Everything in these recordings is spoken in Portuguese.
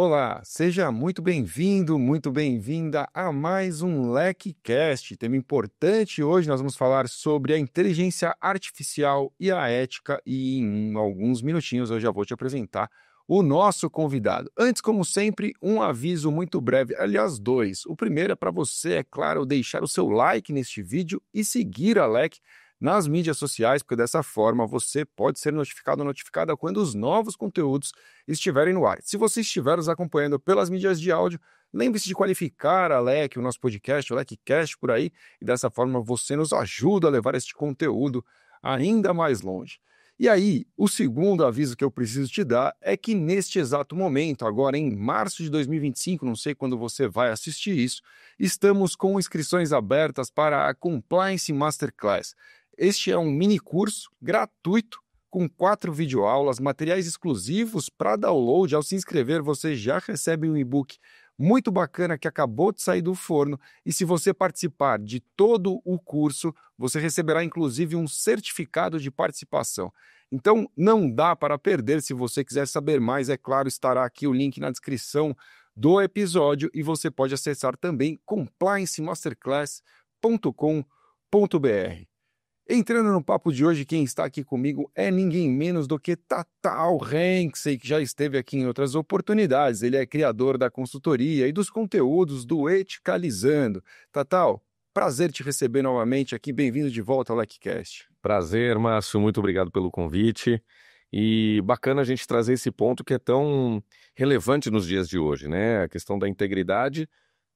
Olá, seja muito bem-vindo, muito bem-vinda a mais um LecCast. Tema importante, hoje nós vamos falar sobre a inteligência artificial e a ética e em alguns minutinhos eu já vou te apresentar o nosso convidado. Antes, como sempre, um aviso muito breve, aliás, dois. O primeiro é para você, é claro, deixar o seu like neste vídeo e seguir a Lec nas mídias sociais, porque dessa forma você pode ser notificado ou notificada quando os novos conteúdos estiverem no ar. Se você estiver nos acompanhando pelas mídias de áudio, lembre-se de qualificar a LEC, o nosso podcast, o LecCast por aí, e dessa forma você nos ajuda a levar este conteúdo ainda mais longe. E aí, o segundo aviso que eu preciso te dar é que neste exato momento, agora em março de 2025, não sei quando você vai assistir isso, estamos com inscrições abertas para a Compliance Masterclass. Este é um mini curso gratuito com 4 videoaulas, materiais exclusivos para download. Ao se inscrever, você já recebe um e-book muito bacana que acabou de sair do forno. E se você participar de todo o curso, você receberá inclusive um certificado de participação. Então, não dá para perder. Se você quiser saber mais, é claro, estará aqui o link na descrição do episódio e você pode acessar também compliancemasterclass.com.br. Entrando no papo de hoje, quem está aqui comigo é ninguém menos do que Tatal Renksey, que já esteve aqui em outras oportunidades. Ele é criador da consultoria e dos conteúdos do Eticalizando. Tatal, prazer te receber novamente aqui. Bem-vindo de volta ao LecCast. Prazer, Márcio. Muito obrigado pelo convite. E bacana a gente trazer esse ponto que é tão relevante nos dias de hoje, né? A questão da integridade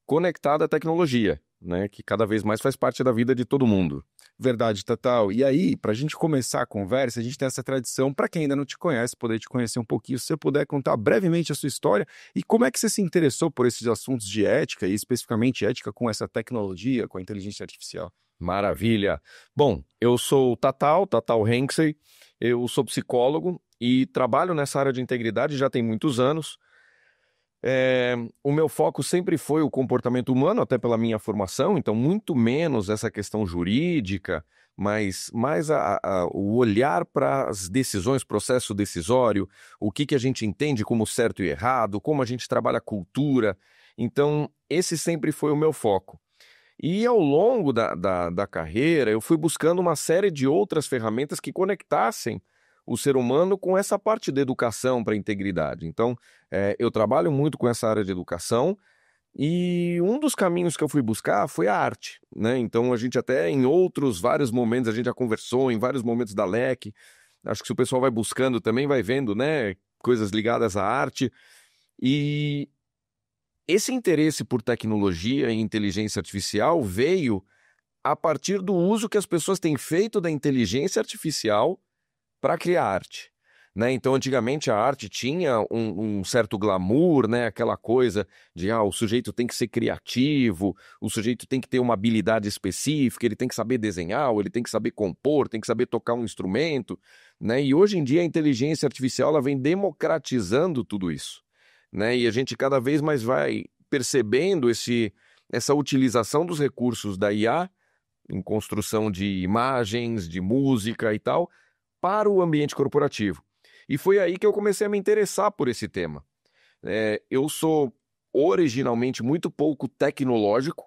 conectada à tecnologia, né? Que cada vez mais faz parte da vida de todo mundo. Verdade, Tatal. E aí, para a gente começar a conversa, a gente tem essa tradição, para quem ainda não te conhece, poder te conhecer um pouquinho, se você puder contar brevemente a sua história e como é que você se interessou por esses assuntos de ética e especificamente ética com essa tecnologia, com a inteligência artificial. Maravilha. Bom, eu sou o Tatal Renksey, eu sou psicólogo e trabalho nessa área de integridade já tem muitos anos. O meu foco sempre foi o comportamento humano, até pela minha formação, então muito menos essa questão jurídica, mas mais o olhar para as decisões, processo decisório, o que a gente entende como certo e errado, como a gente trabalha a cultura. Então, esse sempre foi o meu foco. E ao longo da carreira, eu fui buscando uma série de outras ferramentas que conectassem o ser humano com essa parte da educação para a integridade. Então, eu trabalho muito com essa área de educação e um dos caminhos que eu fui buscar foi a arte, né? Então, a gente até em vários momentos, a gente já conversou em vários momentos da LEC. Acho que se o pessoal vai buscando também vai vendo, né? Coisas ligadas à arte. E esse interesse por tecnologia e inteligência artificial veio a partir do uso que as pessoas têm feito da inteligência artificial para criar arte, né? Então, antigamente a arte tinha um certo glamour, né? Aquela coisa de o sujeito tem que ser criativo, o sujeito tem que ter uma habilidade específica, ele tem que saber desenhar, ou ele tem que saber compor, tem que saber tocar um instrumento, né? E hoje em dia a inteligência artificial ela vem democratizando tudo isso, né? E a gente cada vez mais vai percebendo essa utilização dos recursos da IA em construção de imagens, de música e tal, para o ambiente corporativo. E foi aí que eu comecei a me interessar por esse tema. Eu sou originalmente muito pouco tecnológico,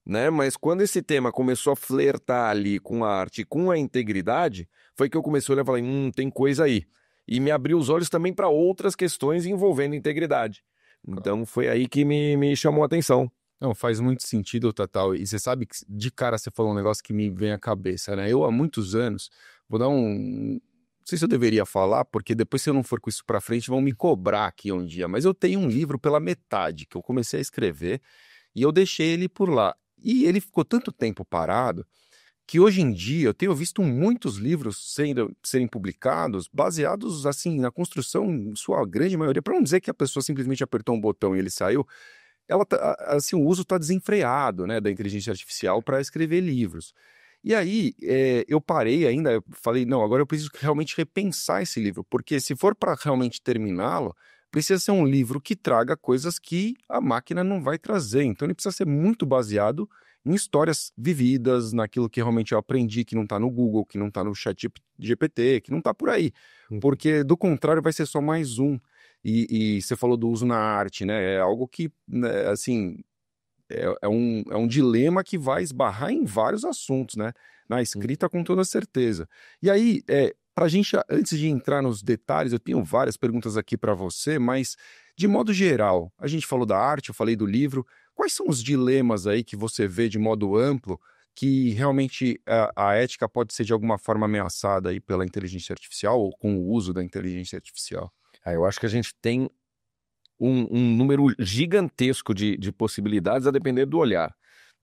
né? Mas quando esse tema começou a flertar ali com a arte, com a integridade, foi que eu comecei a olhar e falei, tem coisa aí. E me abriu os olhos também para outras questões envolvendo integridade. Então foi aí que me chamou a atenção. Não, faz muito sentido, Tatal. E você sabe que de cara você falou um negócio que me vem à cabeça, né? Eu há muitos anos, vou dar não sei se eu deveria falar, porque depois se eu não for com isso pra frente vão me cobrar aqui um dia, mas eu tenho um livro pela metade que eu comecei a escrever e eu deixei ele por lá. E ele ficou tanto tempo parado que hoje em dia eu tenho visto muitos livros serem publicados baseados assim na construção, em sua grande maioria, para não dizer que a pessoa simplesmente apertou um botão e ele saiu, assim, o uso está desenfreado, né, da inteligência artificial para escrever livros. E aí eu parei ainda, eu falei, não, agora eu preciso realmente repensar esse livro, porque se for para realmente terminá-lo, precisa ser um livro que traga coisas que a máquina não vai trazer. Então ele precisa ser muito baseado em histórias vividas, naquilo que realmente eu aprendi, que não está no Google, que não está no chat GPT, que não está por aí. Porque do contrário vai ser só mais um. E você falou do uso na arte, né? É algo que, né, assim, é um dilema que vai esbarrar em vários assuntos, né? Na Hum. escrita, com toda certeza. E aí, para a gente, antes de entrar nos detalhes, eu tenho várias perguntas aqui para você, mas de modo geral, a gente falou da arte, eu falei do livro. Quais são os dilemas aí que você vê de modo amplo que realmente a ética pode ser de alguma forma ameaçada aí pela inteligência artificial ou com o uso da inteligência artificial? Eu acho que a gente tem um número gigantesco de possibilidades a depender do olhar.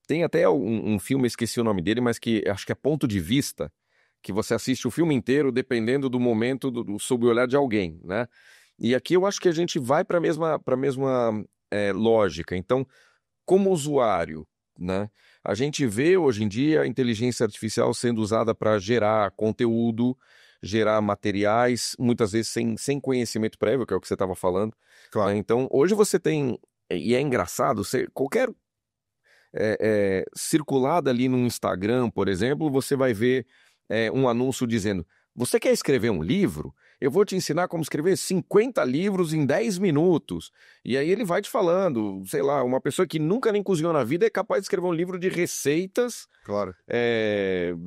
Tem até um filme, esqueci o nome dele, mas que acho que é Ponto de Vista, que você assiste o filme inteiro dependendo do momento, sob o olhar de alguém, né? E aqui eu acho que a gente vai para a mesma lógica. Então, como usuário, né? A gente vê hoje em dia a inteligência artificial sendo usada para gerar conteúdo, gerar materiais, muitas vezes sem conhecimento prévio, que é o que você estava falando, né? Claro. Então, hoje você tem, e é engraçado, qualquer circulada ali no Instagram, por exemplo, você vai ver um anúncio dizendo: você quer escrever um livro? Eu vou te ensinar como escrever 50 livros em 10 minutos. E aí ele vai te falando, sei lá, uma pessoa que nunca nem cozinhou na vida é capaz de escrever um livro de receitas Claro.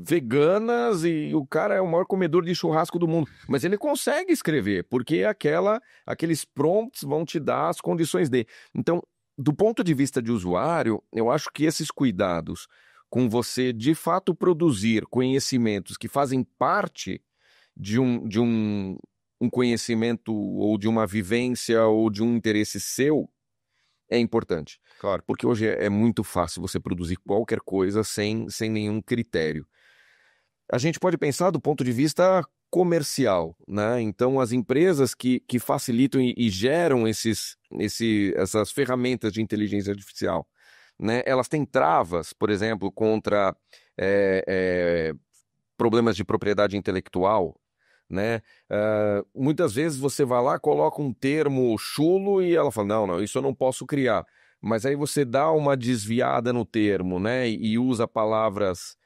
veganas, e o cara é o maior comedor de churrasco do mundo. Mas ele consegue escrever, porque aqueles prompts vão te dar as condições dele. Então, do ponto de vista de usuário, eu acho que esses cuidados com você de fato produzir conhecimentos que fazem parte de um conhecimento ou de uma vivência ou de um interesse seu é importante. Claro. Porque hoje é muito fácil você produzir qualquer coisa sem nenhum critério. A gente pode pensar do ponto de vista comercial, né? Então, as empresas que facilitam e geram essas ferramentas de inteligência artificial, né? Elas têm travas, por exemplo, contra eh, eh, problemas de propriedade intelectual, né? Muitas vezes você vai lá, coloca um termo chulo e ela fala: não, não, isso eu não posso criar. Mas aí você dá uma desviada no termo, né? E usa palavras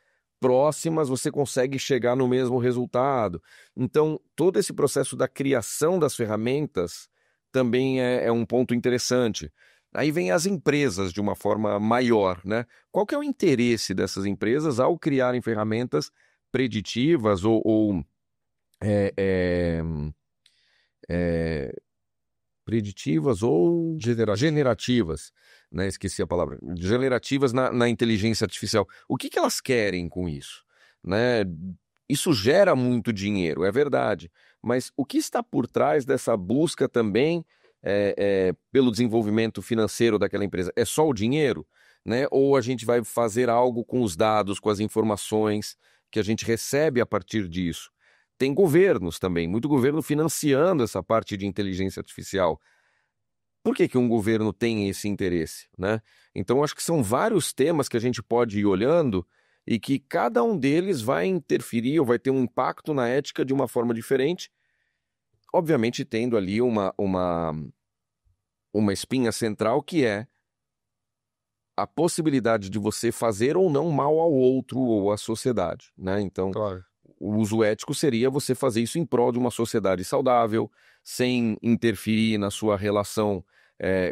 próximas, você consegue chegar no mesmo resultado. Então, todo esse processo da criação das ferramentas também é um ponto interessante. Aí vem as empresas de uma forma maior, né? Qual que é o interesse dessas empresas ao criarem ferramentas preditivas ou é, é, é, preditivas ou generativas, né? Esqueci a palavra. Generativas na inteligência artificial. O que elas querem com isso, né? Isso gera muito dinheiro, é verdade. Mas o que está por trás dessa busca também pelo desenvolvimento financeiro daquela empresa? É só o dinheiro, né? Ou a gente vai fazer algo com os dados, com as informações que a gente recebe a partir disso? Tem governos também, muito governo financiando essa parte de inteligência artificial. Por que um governo tem esse interesse, né? Então, acho que são vários temas que a gente pode ir olhando e que cada um deles vai interferir ou vai ter um impacto na ética de uma forma diferente, obviamente tendo ali uma espinha central que é a possibilidade de você fazer ou não mal ao outro ou à sociedade, né? Então, Claro. o uso ético seria você fazer isso em prol de uma sociedade saudável, sem interferir na sua relação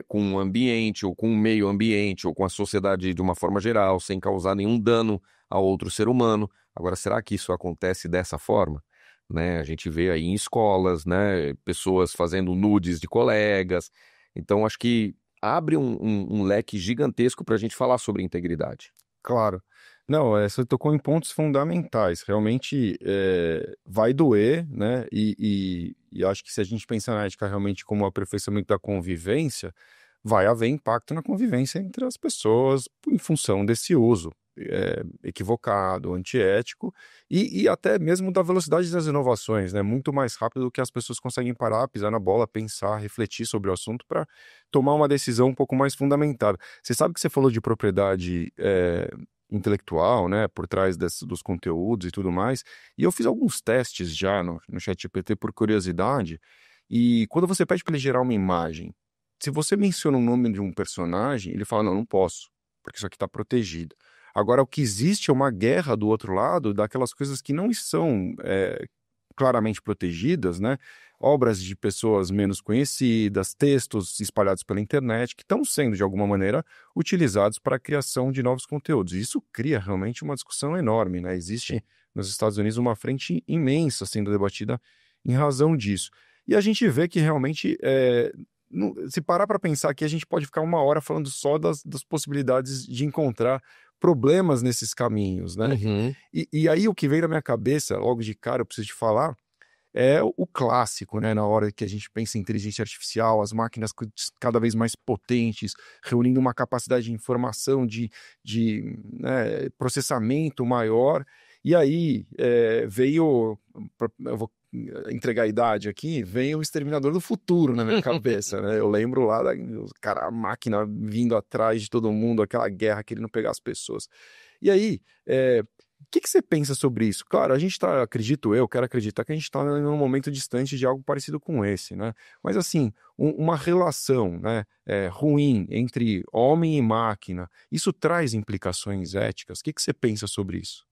com o ambiente, ou com o meio ambiente, ou com a sociedade de uma forma geral, sem causar nenhum dano a outro ser humano. Agora, será que isso acontece dessa forma? Né? A gente vê aí em escolas, né, pessoas fazendo nudes de colegas. Então, acho que abre um leque gigantesco para a gente falar sobre integridade. Claro. Não, você tocou em pontos fundamentais. Realmente vai doer, né? E acho que se a gente pensar na ética realmente como o aperfeiçoamento da convivência, vai haver impacto na convivência entre as pessoas em função desse uso equivocado, antiético e até mesmo da velocidade das inovações, né? Muito mais rápido do que as pessoas conseguem parar, pisar na bola, pensar, refletir sobre o assunto para tomar uma decisão um pouco mais fundamentada. Você sabe que você falou de propriedade intelectual, né, por trás dos conteúdos e tudo mais, e eu fiz alguns testes já no ChatGPT por curiosidade, e quando você pede para ele gerar uma imagem, se você menciona o nome de um personagem, ele fala: não, não posso, porque isso aqui está protegido. Agora, o que existe é uma guerra do outro lado daquelas coisas que não são claramente protegidas, né? obras de pessoas menos conhecidas, textos espalhados pela internet, que estão sendo, de alguma maneira, utilizados para a criação de novos conteúdos. E isso cria realmente uma discussão enorme, né? Existe nos Estados Unidos uma frente imensa sendo debatida em razão disso. E a gente vê que realmente, se parar para pensar aqui, a gente pode ficar uma hora falando só das possibilidades de encontrar problemas nesses caminhos, né? Uhum. E aí o que vem na minha cabeça, logo de cara, eu preciso te falar, é o clássico, né? Na hora que a gente pensa em inteligência artificial, as máquinas cada vez mais potentes, reunindo uma capacidade de informação, né, processamento maior. E aí veio, eu vou entregar a idade aqui, veio o Exterminador do Futuro na minha cabeça, né? Eu lembro lá a máquina vindo atrás de todo mundo, aquela guerra querendo pegar as pessoas. E aí, o que você pensa sobre isso? Claro, a gente está, acredito eu, quero acreditar que a gente está num momento distante de algo parecido com esse, né? Mas assim, uma relação, né, ruim entre homem e máquina, isso traz implicações éticas? O que você pensa sobre isso?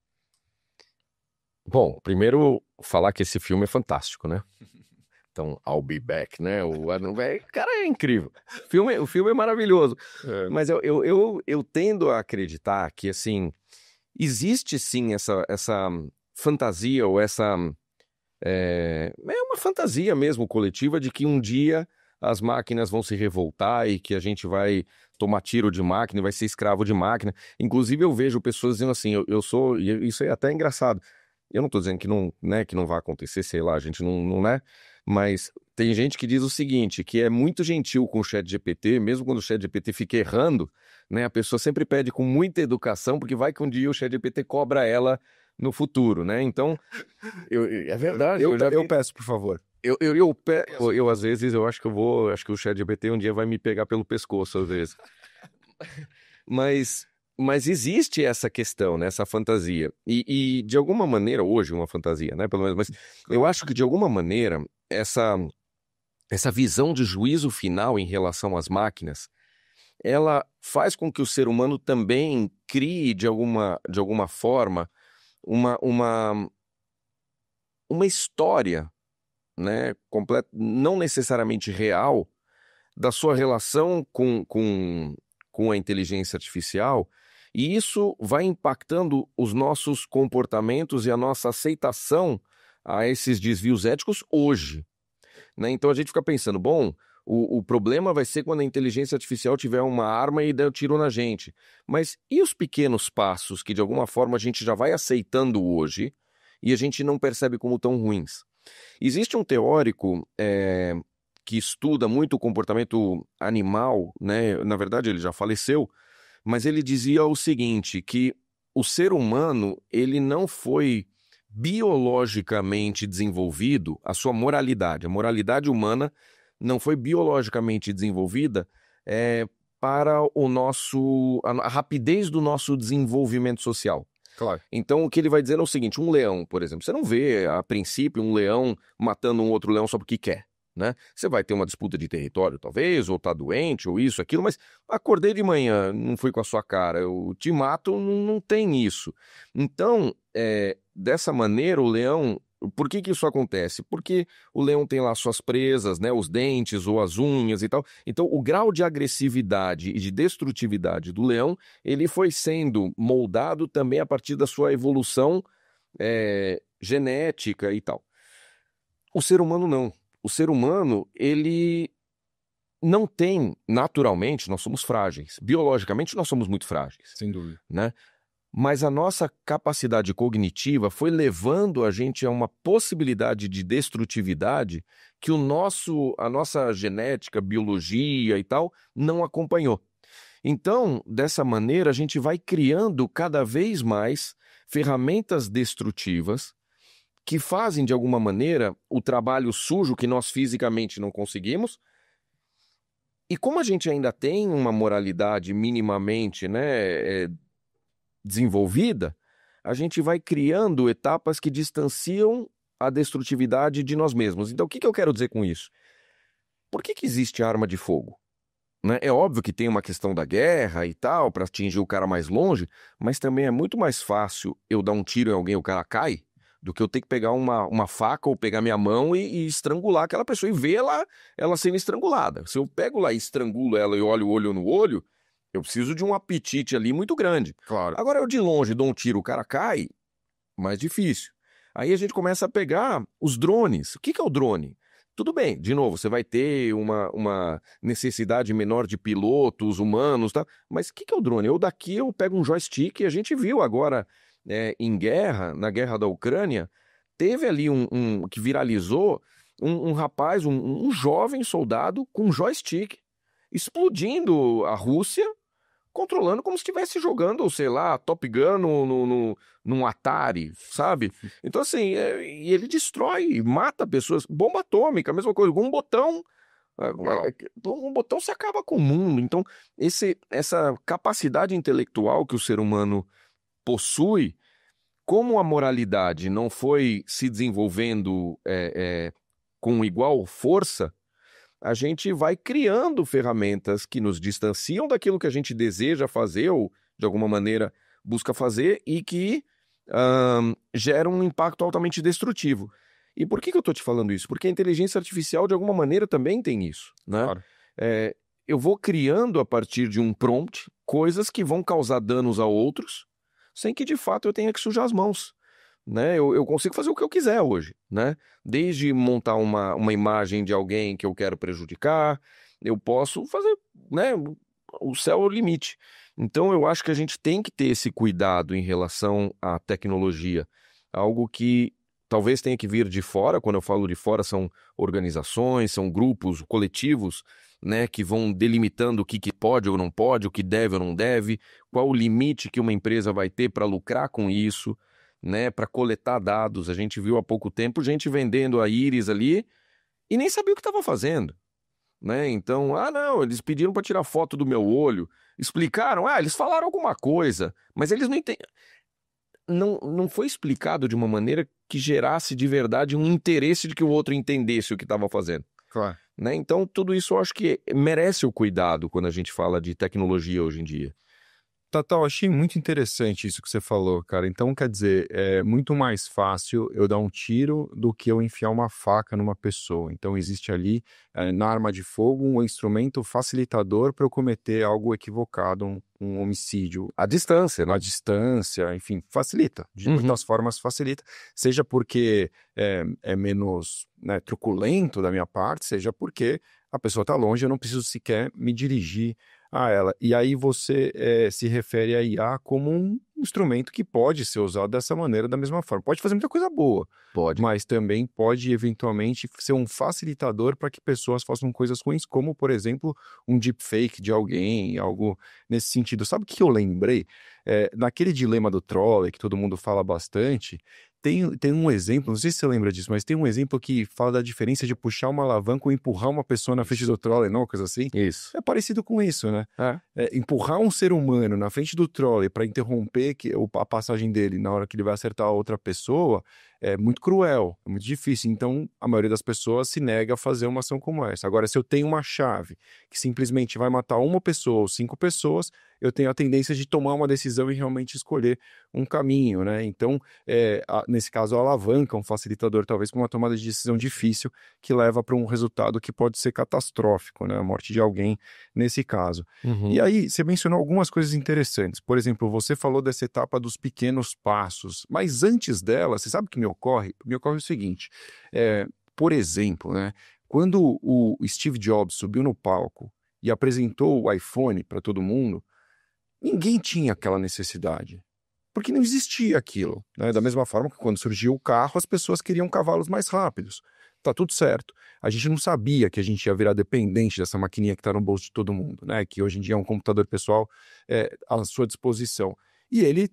Bom, primeiro falar que esse filme é fantástico, né? Então, I'll Be Back, né? Cara, é incrível. O filme é maravilhoso. Mas eu tendo a acreditar que, assim, existe sim essa fantasia ou essa... É uma fantasia mesmo coletiva de que um dia as máquinas vão se revoltar e que a gente vai tomar tiro de máquina e vai ser escravo de máquina. Inclusive, eu vejo pessoas dizendo assim, eu sou... Isso é até engraçado. Eu não tô dizendo que não, né, que não vai acontecer, sei lá, a gente não é... Mas tem gente que diz o seguinte, que é muito gentil com o ChatGPT, mesmo quando o ChatGPT fica errando, né? A pessoa sempre pede com muita educação, porque vai que um dia o ChatGPT cobra ela no futuro, né? Então, é verdade. Eu peço, por favor. Eu às vezes, eu acho que acho que o ChatGPT um dia vai me pegar pelo pescoço, às vezes. Mas existe essa questão, né, essa fantasia. E de alguma maneira, hoje uma fantasia, né, pelo menos, mas eu acho que de alguma maneira essa visão de juízo final em relação às máquinas, ela faz com que o ser humano também crie de alguma forma uma história, né, completa, não necessariamente real, da sua relação com a inteligência artificial, e isso vai impactando os nossos comportamentos e a nossa aceitação a esses desvios éticos hoje, né? Então a gente fica pensando, bom, o problema vai ser quando a inteligência artificial tiver uma arma e der um tiro na gente. Mas e os pequenos passos que de alguma forma a gente já vai aceitando hoje e a gente não percebe como tão ruins? Existe um teórico que estuda muito o comportamento animal, né? Na verdade ele já faleceu, mas ele dizia o seguinte, que o ser humano, ele não foi biologicamente desenvolvido, a moralidade humana não foi biologicamente desenvolvida para a rapidez do nosso desenvolvimento social. Claro. Então o que ele vai dizer é o seguinte, um leão, por exemplo, você não vê a princípio um leão matando um outro leão só porque quer. Né? Você vai ter uma disputa de território, talvez, ou tá doente, ou isso, aquilo, mas acordei de manhã, não fui com a sua cara, eu te mato, não tem isso. Então, dessa maneira, o leão, por que isso acontece? Porque o leão tem lá suas presas, né, os dentes ou as unhas e tal. Então, o grau de agressividade e de destrutividade do leão, ele foi sendo moldado também a partir da sua evolução genética e tal. O ser humano não. O ser humano, ele não tem, naturalmente, nós somos frágeis. Biologicamente, nós somos muito frágeis. Sem dúvida. Né? Mas a nossa capacidade cognitiva foi levando a gente a uma possibilidade de destrutividade que a nossa genética, biologia e tal, não acompanhou. Então, dessa maneira, a gente vai criando cada vez mais ferramentas destrutivas que fazem, de alguma maneira, o trabalho sujo que nós fisicamente não conseguimos. E como a gente ainda tem uma moralidade minimamente, né, desenvolvida, a gente vai criando etapas que distanciam a destrutividade de nós mesmos. Então, o que eu quero dizer com isso? Por que existe arma de fogo? Né? É óbvio que tem uma questão da guerra e tal, para atingir o cara mais longe, mas também é muito mais fácil eu dar um tiro em alguém e o cara cai, do que eu ter que pegar uma faca ou pegar minha mão e estrangular aquela pessoa e ver ela sendo estrangulada. Se eu pego lá e estrangulo ela e olho o olho no olho, eu preciso de um apetite ali muito grande. Claro. Agora eu de longe dou um tiro, o cara cai, mais difícil. Aí a gente começa a pegar os drones. O que é o drone? Tudo bem, de novo, você vai ter uma necessidade menor de pilotos humanos, tá? Mas o que é o drone? Daqui eu pego um joystick e a gente viu agora em guerra, na guerra da Ucrânia, teve ali que viralizou um rapaz, um jovem soldado com um joystick explodindo a Rússia, controlando como se estivesse jogando, sei lá, Top Gun num Atari, sabe? Então, assim, e ele destrói, mata pessoas. Bomba atômica, a mesma coisa. Um botão se acaba com o mundo. Então, essa capacidade intelectual que o ser humano possui, como a moralidade não foi se desenvolvendo com igual força, a gente vai criando ferramentas que nos distanciam daquilo que a gente deseja fazer ou, de alguma maneira, busca fazer e que geram um impacto altamente destrutivo. E por que eu estou te falando isso? Porque a inteligência artificial, de alguma maneira, também tem isso, né? Claro. Eu vou criando, a partir de um prompt, coisas que vão causar danos a outros, sem que, de fato, eu tenha que sujar as mãos. Né? Eu consigo fazer o que eu quiser hoje, né? Desde montar uma imagem de alguém que eu quero prejudicar, eu posso fazer, né? O céu é o limite. Então eu acho que a gente tem que ter esse cuidado em relação à tecnologia, algo que talvez tenha que vir de fora. Quando eu falo de fora, são organizações, são grupos, coletivos, né, que vão delimitando o que pode ou não pode, o que deve ou não deve, qual o limite que uma empresa vai ter para lucrar com isso, né, para coletar dados. A gente viu há pouco tempo gente vendendo a íris ali e nem sabia o que estava fazendo, né? Então, não, eles pediram para tirar foto do meu olho, explicaram, eles falaram alguma coisa, mas eles não entendem. Não foi explicado de uma maneira que gerasse de verdade um interesse de que o outro entendesse o que estava fazendo. Claro. Né? Então, tudo isso eu acho que merece o cuidado quando a gente fala de tecnologia hoje em dia. Tatal, achei muito interessante isso que você falou, cara. Então, quer dizer, é muito mais fácil eu dar um tiro do que eu enfiar uma faca numa pessoa. Então, existe ali, na arma de fogo, um instrumento facilitador para eu cometer algo equivocado, um homicídio. A distância, né? A distância, enfim, facilita. De muitas formas facilita. Seja porque é menos, né, truculento da minha parte, seja porque a pessoa está longe, eu não preciso sequer me dirigir a ela. E aí você se refere a IA como um instrumento que pode ser usado dessa maneira, da mesma forma. Pode fazer muita coisa boa. Pode. Mas também pode, eventualmente, ser um facilitador para que pessoas façam coisas ruins, como, por exemplo, um deepfake de alguém, algo nesse sentido. Sabe o que eu lembrei? Naquele dilema do trolley, que todo mundo fala bastante, tem um exemplo, não sei se você lembra disso, mas tem um exemplo que fala da diferença de puxar uma alavanca ou empurrar uma pessoa na frente do trolley, não? Coisa assim. Isso. É parecido com isso, né? Empurrar um ser humano na frente do trolley para interromper a passagem dele na hora que ele vai acertar a outra pessoa é muito cruel, é muito difícil. Então, a maioria das pessoas se nega a fazer uma ação como essa. Agora, se eu tenho uma chave que simplesmente vai matar uma pessoa ou 5 pessoas, eu tenho a tendência de tomar uma decisão e realmente escolher um caminho, né? Então, nesse caso, a alavanca, um facilitador, talvez, para uma tomada de decisão difícil que leva para um resultado que pode ser catastrófico, né? A morte de alguém nesse caso. E aí, você mencionou algumas coisas interessantes. Por exemplo, você falou dessa etapa dos pequenos passos, mas antes dela, você sabe o que me ocorre? Me ocorre o seguinte, por exemplo, né? Quando o Steve Jobs subiu no palco e apresentou o iPhone para todo mundo, ninguém tinha aquela necessidade, porque não existia aquilo, né? Da mesma forma que quando surgiu o carro, as pessoas queriam cavalos mais rápidos. Tá tudo certo. A gente não sabia que a gente ia virar dependente dessa maquininha que está no bolso de todo mundo, né? Que hoje em dia é um computador pessoal à sua disposição. E ele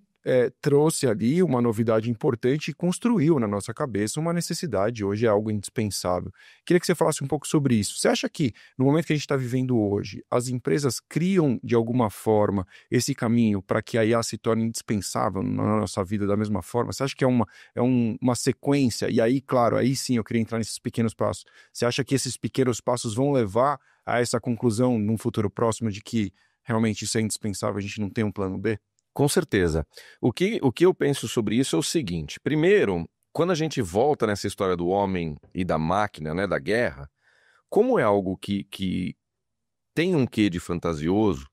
trouxe ali uma novidade importante e construiu na nossa cabeça uma necessidade. Hoje é algo indispensável. Queria que você falasse um pouco sobre isso. Você acha que, no momento que a gente está vivendo hoje, as empresas criam, de alguma forma, esse caminho para que a IA se torne indispensável na nossa vida da mesma forma? Você acha que uma sequência? E aí, claro, aí sim eu queria entrar nesses pequenos passos. Você acha que esses pequenos passos vão levar a essa conclusão num futuro próximo de que realmente isso é indispensável, a gente não tem um plano B? Com certeza. O que eu penso sobre isso é o seguinte. Primeiro, quando a gente volta nessa história do homem e da máquina, né, da guerra, como é algo que tem um quê de fantasioso,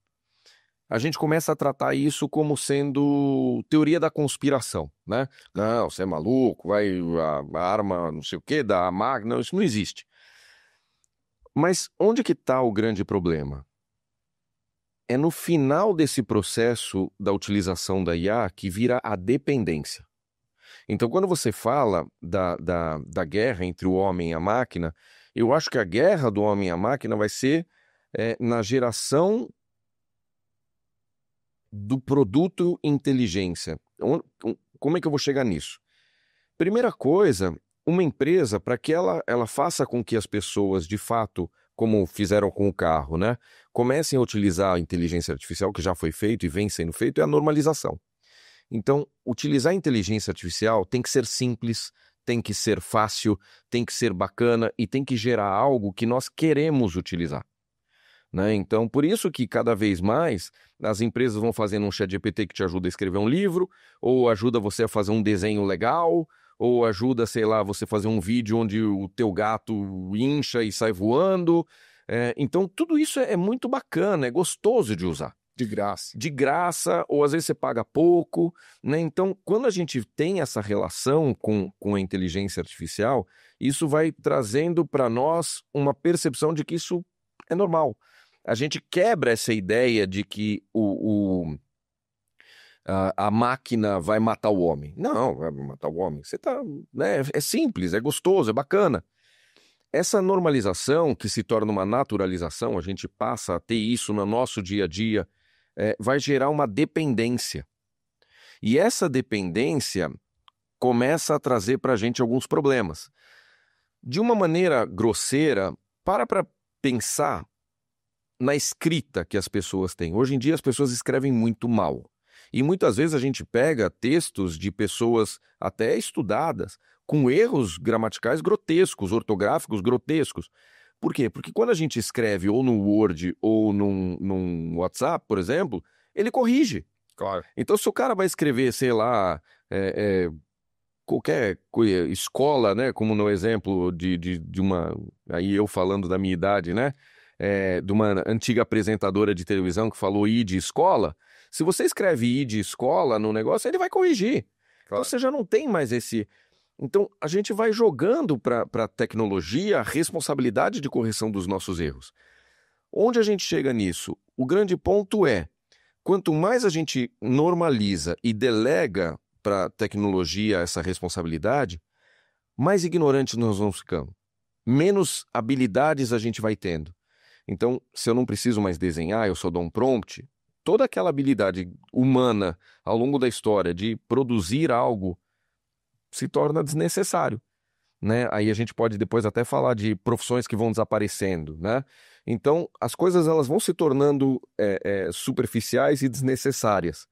a gente começa a tratar isso como sendo teoria da conspiração, né? Não, você é maluco, a arma não sei o quê, da máquina, não, isso não existe. Mas onde que está o grande problema? É no final desse processo da utilização da IA que vira a dependência. Então, quando você fala da guerra entre o homem e a máquina, eu acho que a guerra do homem e a máquina vai ser na geração do produto inteligência. Como é que eu vou chegar nisso? Primeira coisa, uma empresa, para que ela faça com que as pessoas, de fato, como fizeram com o carro, né, comecem a utilizar a inteligência artificial, que já foi feito e vem sendo feito, é a normalização. Então, utilizar a inteligência artificial tem que ser simples, tem que ser fácil, tem que ser bacana e tem que gerar algo que nós queremos utilizar. Né? Então, por isso que cada vez mais as empresas vão fazendo um ChatGPT que te ajuda a escrever um livro, ou ajuda você a fazer um desenho legal, ou ajuda, sei lá, você fazer um vídeo onde o teu gato incha e sai voando. Então, tudo isso é muito bacana, é gostoso de usar. De graça. De graça, ou às vezes você paga pouco, né? Então, quando a gente tem essa relação com a inteligência artificial, isso vai trazendo para nós uma percepção de que isso é normal. A gente quebra essa ideia de que a máquina vai matar o homem. Não, vai matar o homem. Você tá, né? É simples, é gostoso, é bacana. Essa normalização, que se torna uma naturalização, a gente passa a ter isso no nosso dia a dia, vai gerar uma dependência. E essa dependência começa a trazer para a gente alguns problemas. De uma maneira grosseira, para pensar na escrita que as pessoas têm. Hoje em dia as pessoas escrevem muito mal. E muitas vezes a gente pega textos de pessoas até estudadas, com erros gramaticais grotescos, ortográficos grotescos. Por quê? Porque quando a gente escreve ou no Word ou num WhatsApp, por exemplo, ele corrige. Claro. Então, se o cara vai escrever, sei lá, qualquer coisa, escola, né? Como no exemplo de uma... Aí eu falando da minha idade, né? De uma antiga apresentadora de televisão que falou I de escola. Se você escreve I de escola no negócio, ele vai corrigir. Claro. Então, você já não tem mais esse... Então, a gente vai jogando para a tecnologia a responsabilidade de correção dos nossos erros. Onde a gente chega nisso? O grande ponto é, quanto mais a gente normaliza e delega para a tecnologia essa responsabilidade, mais ignorantes nós vamos ficando. Menos habilidades a gente vai tendo. Então, se eu não preciso mais desenhar, eu só dou um prompt, toda aquela habilidade humana ao longo da história de produzir algo se torna desnecessário, né? Aí a gente pode depois até falar de profissões que vão desaparecendo, né? Então, as coisas elas vão se tornando superficiais e desnecessárias.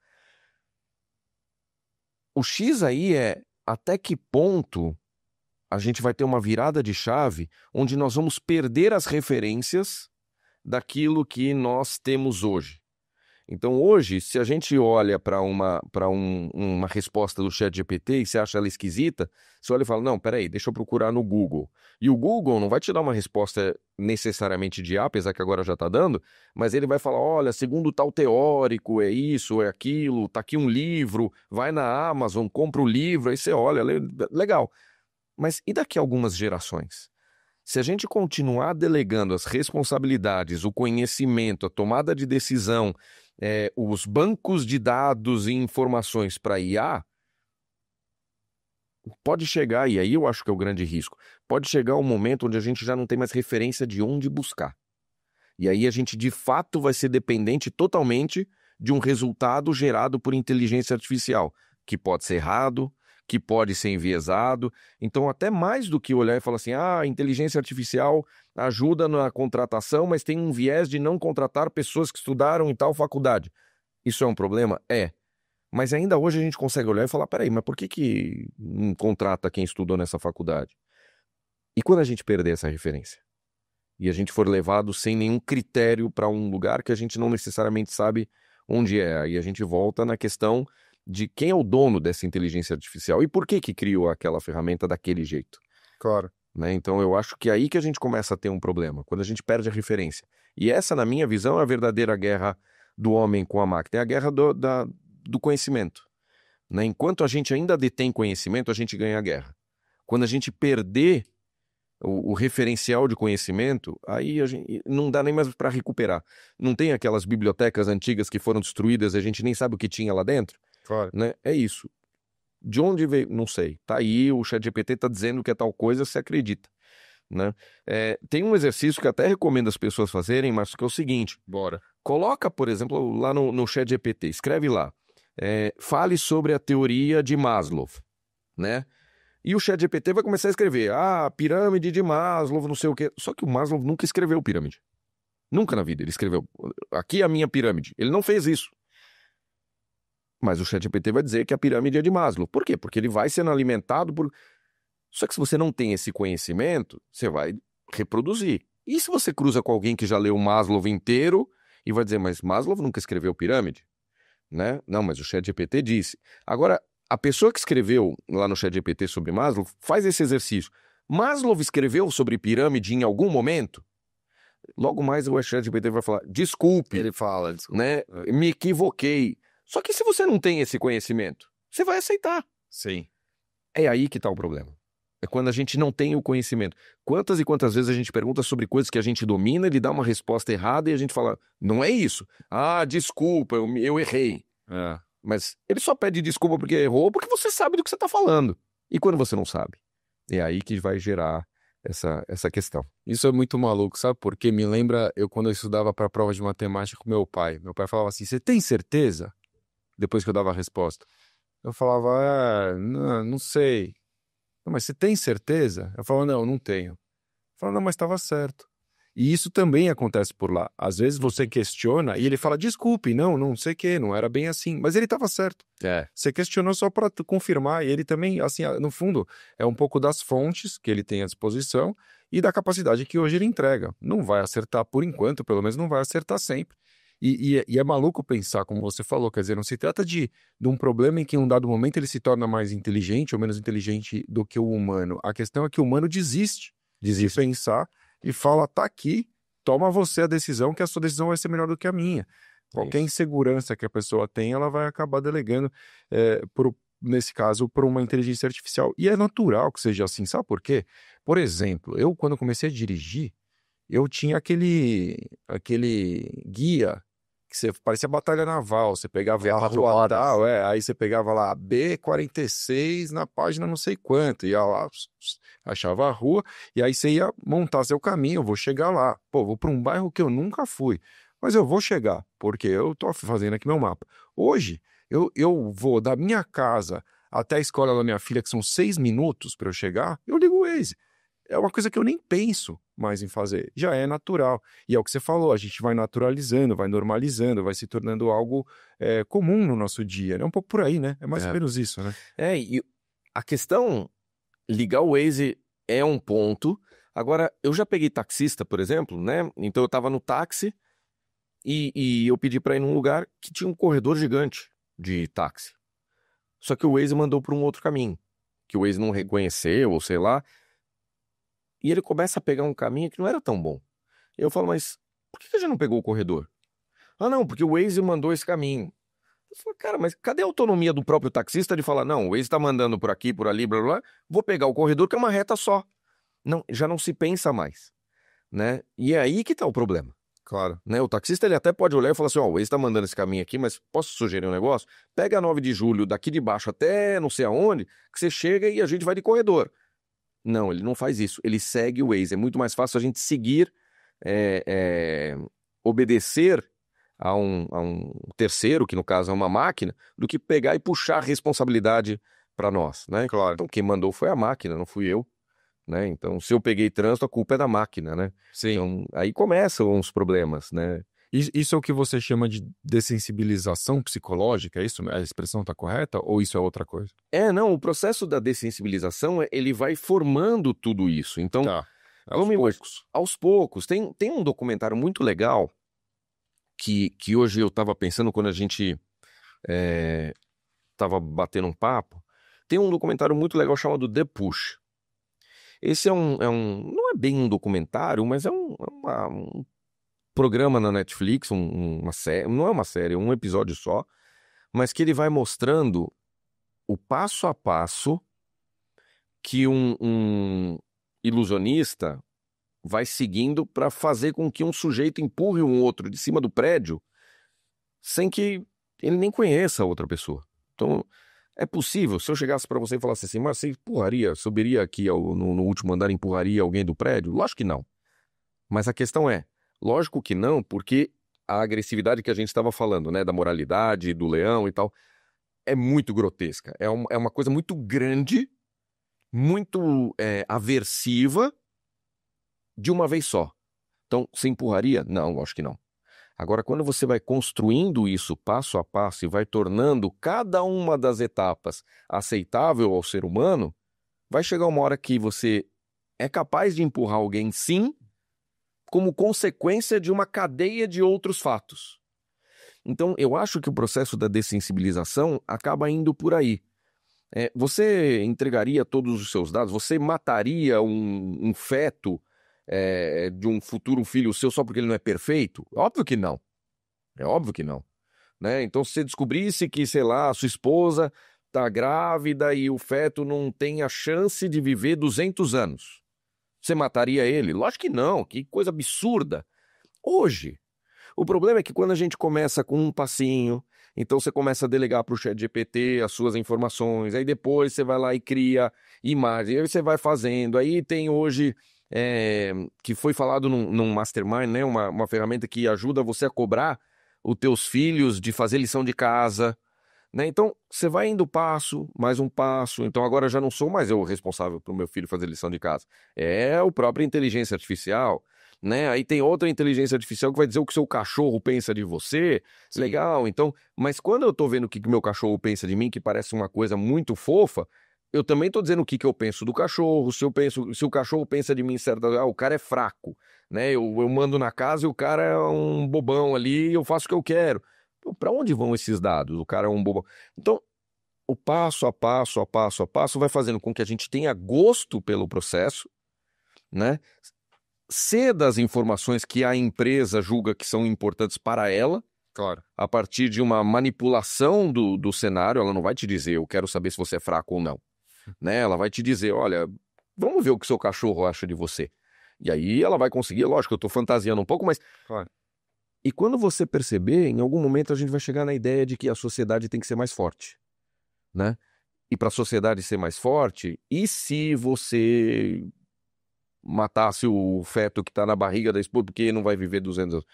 O X aí é até que ponto a gente vai ter uma virada de chave onde nós vamos perder as referências daquilo que nós temos hoje. Então, hoje, se a gente olha para uma resposta do ChatGPT e você acha ela esquisita, você olha e fala, não, peraí, deixa eu procurar no Google. E o Google não vai te dar uma resposta necessariamente de A, apesar que agora já está dando, mas ele vai falar, olha, segundo tal teórico, é isso, é aquilo, tá aqui um livro, vai na Amazon, compra o livro, aí você olha, legal. Mas e daqui a algumas gerações? Se a gente continuar delegando as responsabilidades, o conhecimento, a tomada de decisão, os bancos de dados e informações para IA, pode chegar, e aí eu acho que é o grande risco, pode chegar um momento onde a gente já não tem mais referência de onde buscar. E aí a gente de fato vai ser dependente totalmente de um resultado gerado por inteligência artificial, que pode ser errado, que pode ser enviesado. Então, até mais do que olhar e falar assim, a inteligência artificial ajuda na contratação, mas tem um viés de não contratar pessoas que estudaram em tal faculdade. Isso é um problema? É. Mas ainda hoje a gente consegue olhar e falar, peraí, mas por que não contrata quem estudou nessa faculdade? E quando a gente perder essa referência? E a gente for levado sem nenhum critério para um lugar que a gente não necessariamente sabe onde é. Aí a gente volta na questão de quem é o dono dessa inteligência artificial e por que criou aquela ferramenta daquele jeito. Claro. Né? Então eu acho que é aí que a gente começa a ter um problema, quando a gente perde a referência. E essa, na minha visão, é a verdadeira guerra do homem com a máquina, é a guerra do conhecimento. Né? Enquanto a gente ainda detém conhecimento, a gente ganha a guerra. Quando a gente perder o referencial de conhecimento, aí a gente não dá nem mais para recuperar. Não tem aquelas bibliotecas antigas que foram destruídas e a gente nem sabe o que tinha lá dentro? Claro. Né? É isso. De onde veio? Não sei. Tá aí, o ChatGPT tá dizendo que é tal coisa, você acredita. Né? Tem um exercício que até recomendo as pessoas fazerem, mas que é o seguinte. Bora. Coloca, por exemplo, lá no ChatGPT, escreve lá. Fale sobre a teoria de Maslow. Né? E o ChatGPT vai começar a escrever, pirâmide de Maslow, não sei o quê. Só que o Maslow nunca escreveu pirâmide. Nunca na vida ele escreveu, aqui é a minha pirâmide. Ele não fez isso. Mas o ChatGPT vai dizer que a pirâmide é de Maslow. Por quê? Porque ele vai sendo alimentado por... Só que se você não tem esse conhecimento, você vai reproduzir. E se você cruza com alguém que já leu o Maslow inteiro e vai dizer, mas Maslow nunca escreveu pirâmide? Né? Não, mas o ChatGPT disse. Agora, a pessoa que escreveu lá no ChatGPT sobre Maslow faz esse exercício. Maslow escreveu sobre pirâmide em algum momento? Logo mais o ChatGPT vai falar, desculpe. Ele fala, desculpa. Né? Me equivoquei. Só que se você não tem esse conhecimento, você vai aceitar. Sim. É aí que está o problema. É quando a gente não tem o conhecimento. Quantas e quantas vezes a gente pergunta sobre coisas que a gente domina, ele dá uma resposta errada e a gente fala, não é isso. Desculpa, eu errei. Mas ele só pede desculpa porque errou, porque você sabe do que você está falando. E quando você não sabe? É aí que vai gerar essa questão. Isso é muito maluco, sabe? Porque me lembra quando eu estudava para a prova de matemática com meu pai. Meu pai falava assim, você tem certeza? Depois que eu dava a resposta. Eu falava, não sei. Não, mas você tem certeza? Eu falava, não tenho. Eu falava, não, mas estava certo. E isso também acontece por lá. Às vezes você questiona e ele fala, desculpe, não sei o quê, não era bem assim. Mas ele estava certo. Você questionou só para confirmar. E ele também, assim, no fundo, é um pouco das fontes que ele tem à disposição e da capacidade que hoje ele entrega. Não vai acertar por enquanto, pelo menos não vai acertar sempre. E é maluco pensar, como você falou, quer dizer, não se trata de um problema em que em um dado momento ele se torna mais inteligente ou menos inteligente do que o humano. A questão é que o humano desiste de pensar e fala, tá aqui, toma você a decisão, que a sua decisão vai ser melhor do que a minha. Qualquer insegurança que a pessoa tem, ela vai acabar delegando, nesse caso, por uma inteligência artificial. E é natural que seja assim, sabe por quê? Por exemplo, eu quando comecei a dirigir, eu tinha aquele guia que parecia batalha naval, você pegava a rua tal, aí você pegava lá B46 na página não sei quanto, ia lá, achava a rua, e aí você ia montar seu caminho, eu vou chegar lá, vou para um bairro que eu nunca fui, mas eu vou chegar, porque eu tô fazendo aqui meu mapa. Hoje, eu vou da minha casa até a escola da minha filha, que são 6 minutos para eu chegar, eu ligo o Waze. É uma coisa que eu nem penso mais em fazer. Já é natural. E é o que você falou, a gente vai naturalizando, vai normalizando, vai se tornando algo comum no nosso dia. É um pouco por aí, né? É mais ou menos isso, né? E a questão, ligar o Waze é um ponto. Agora, eu já peguei taxista, por exemplo, né? Então eu estava no táxi e eu pedi para ir num lugar que tinha um corredor gigante de táxi. Só que o Waze mandou para um outro caminho, que o Waze não reconheceu, ou sei lá. E ele começa a pegar um caminho que não era tão bom. Eu falo, mas por que a gente não pegou o corredor? Não, porque o Waze mandou esse caminho. Eu falo, cara, mas cadê a autonomia do próprio taxista de falar, não, o Waze tá mandando por aqui, por ali, blá, blá, blá, vou pegar o corredor que é uma reta só. Não, já não se pensa mais, né? E é aí que tá o problema. Claro. Né? O taxista, ele até pode olhar e falar assim, o Waze tá mandando esse caminho aqui, mas posso sugerir um negócio? Pega a 9 de julho daqui de baixo até não sei aonde, que você chega e a gente vai de corredor. Não, ele não faz isso. Ele segue o Waze. É muito mais fácil a gente seguir, obedecer a um terceiro, que no caso é uma máquina, do que pegar e puxar a responsabilidade para nós, né? Claro. Então quem mandou foi a máquina, não fui eu, né? Então se eu peguei trânsito, a culpa é da máquina, né? Sim. Então aí começam os problemas, né? Isso é o que você chama de dessensibilização psicológica, é isso? A expressão está correta ou isso é outra coisa? Não, o processo da dessensibilização, ele vai formando tudo isso. Então, aos poucos. Tem um documentário muito legal que hoje eu estava pensando quando a gente estava batendo um papo, tem um documentário muito legal chamado The Push. Esse não é bem um documentário, mas é um programa na Netflix, uma série, não é uma série, é um episódio só, mas que ele vai mostrando o passo a passo que um ilusionista vai seguindo para fazer com que um sujeito empurre um outro de cima do prédio sem que ele nem conheça a outra pessoa. Então, é possível, se eu chegasse para você e falasse assim, mas você subiria aqui no último andar e empurraria alguém do prédio? Lógico que não. Mas a questão é, lógico que não, porque a agressividade que a gente estava falando, né, da moralidade, do leão e tal, é muito grotesca. É uma coisa muito grande, muito aversiva, de uma vez só. Então, você empurraria? Não, acho que não. Agora, quando você vai construindo isso passo a passo e vai tornando cada uma das etapas aceitável ao ser humano, vai chegar uma hora que você é capaz de empurrar alguém, sim, como consequência de uma cadeia de outros fatos. Então, eu acho que o processo da dessensibilização acaba indo por aí. Você entregaria todos os seus dados? Você mataria um feto de um futuro filho seu só porque ele não é perfeito? Óbvio que não. É óbvio que não. Né? Então, se você descobrisse que, sei lá, a sua esposa está grávida e o feto não tem a chance de viver 200 anos, você mataria ele? Lógico que não. Que coisa absurda. Hoje, o problema é que quando a gente começa com um passinho, então você começa a delegar para o ChatGPT as suas informações, aí depois você vai lá e cria imagem, aí você vai fazendo. Aí tem hoje, que foi falado num Mastermind, né? Uma ferramenta que ajuda você a cobrar os teus filhos de fazer lição de casa, né? Então, você vai indo passo, mais um passo. Então, agora já não sou mais eu o responsável para o meu filho fazer lição de casa. É a própria inteligência artificial, né? Aí tem outra inteligência artificial que vai dizer o que seu cachorro pensa de você. Sim. Legal, então... Mas quando eu tô vendo o que meu cachorro pensa de mim, que parece uma coisa muito fofa, eu também tô dizendo o que eu penso do cachorro, se o cachorro pensa de mim certa... o cara é fraco, né? Eu mando na casa e o cara é um bobão ali e eu faço o que eu quero. Para onde vão esses dados? O cara é um bobão. Então, o passo a passo, a passo a passo, vai fazendo com que a gente tenha gosto pelo processo, né? Ceda as informações que a empresa julga que são importantes para ela, Claro. a partir de uma manipulação do cenário. Ela não vai te dizer, eu quero saber se você é fraco ou não, né? Ela vai te dizer, olha, vamos ver o que seu cachorro acha de você. E aí ela vai conseguir, lógico, eu tô fantasiando um pouco, mas... Claro. E quando você perceber, em algum momento a gente vai chegar na ideia de que a sociedade tem que ser mais forte, né? E para a sociedade ser mais forte, e se você matasse o feto que está na barriga da esposa porque não vai viver 200 anos?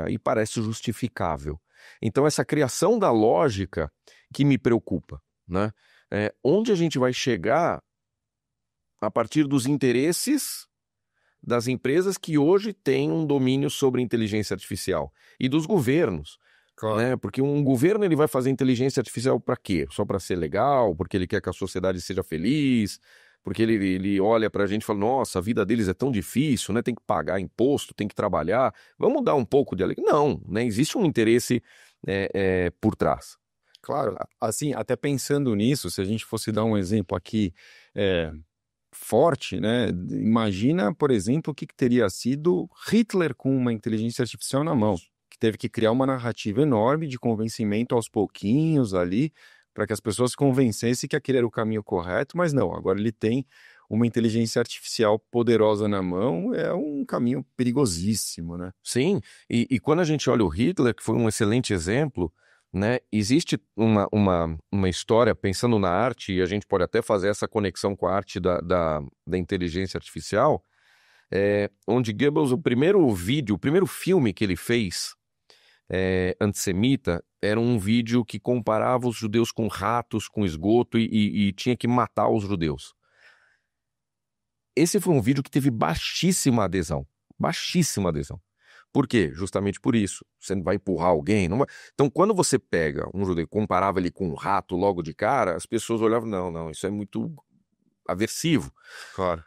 Aí parece justificável. Então essa criação da lógica que me preocupa, né? Onde a gente vai chegar a partir dos interesses das empresas que hoje têm um domínio sobre inteligência artificial e dos governos, Claro. né? Porque um governo ele vai fazer inteligência artificial para quê? Só para ser legal? Porque ele quer que a sociedade seja feliz? Porque ele olha para a gente e fala, nossa, a vida deles é tão difícil, né? Tem que pagar imposto, tem que trabalhar. Vamos dar um pouco de alegria? Não, né? Existe um interesse por trás. Claro, assim, até pensando nisso, se a gente fosse dar um exemplo aqui forte, né? Imagina, por exemplo, o que teria sido Hitler com uma inteligência artificial na mão, que teve que criar uma narrativa enorme de convencimento aos pouquinhos ali, para que as pessoas se convencessem que aquele era o caminho correto, mas não, agora ele tem uma inteligência artificial poderosa na mão, é um caminho perigosíssimo, né? Sim, e quando a gente olha o Hitler, que foi um excelente exemplo, né, existe uma história, pensando na arte, e a gente pode até fazer essa conexão com a arte da inteligência artificial, onde Goebbels, o primeiro filme que ele fez, antissemita, era um vídeo que comparava os judeus com ratos, com esgoto, e tinha que matar os judeus. Esse foi um vídeo que teve baixíssima adesão. Baixíssima adesão. Por quê? Justamente por isso. Você não vai empurrar alguém. Não vai... Então, quando você pega um judeu e comparava ele com um rato logo de cara, as pessoas olhavam, não, isso é muito aversivo. Claro.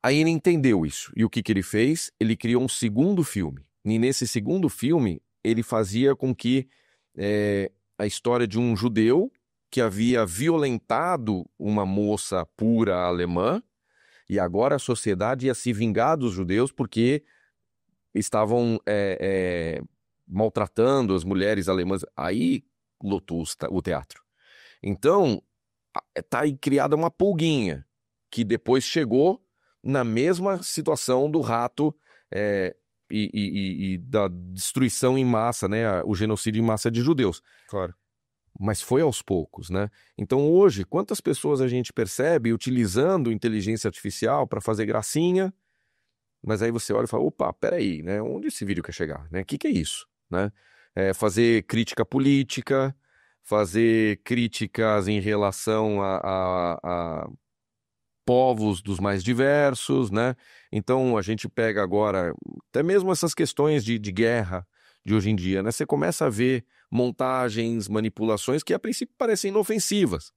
Aí ele entendeu isso. E o que ele fez? Ele criou um segundo filme. E nesse segundo filme, ele fazia com que a história de um judeu que havia violentado uma moça pura alemã, e agora a sociedade ia se vingar dos judeus porque estavam maltratando as mulheres alemãs. Aí lotou o teatro. Então, tá aí criada uma pulguinha, que depois chegou na mesma situação do rato e da destruição em massa, né? O genocídio em massa de judeus. Claro. Mas foi aos poucos, né? Então hoje, quantas pessoas a gente percebe utilizando inteligência artificial para fazer gracinha, mas aí você olha e fala, opa, peraí, né? Onde esse vídeo quer chegar, né? O que é isso, né? Fazer crítica política, fazer críticas em relação a povos dos mais diversos, né? Então a gente pega agora, até mesmo essas questões de guerra de hoje em dia, né? Você começa a ver montagens, manipulações que a princípio parecem inofensivas,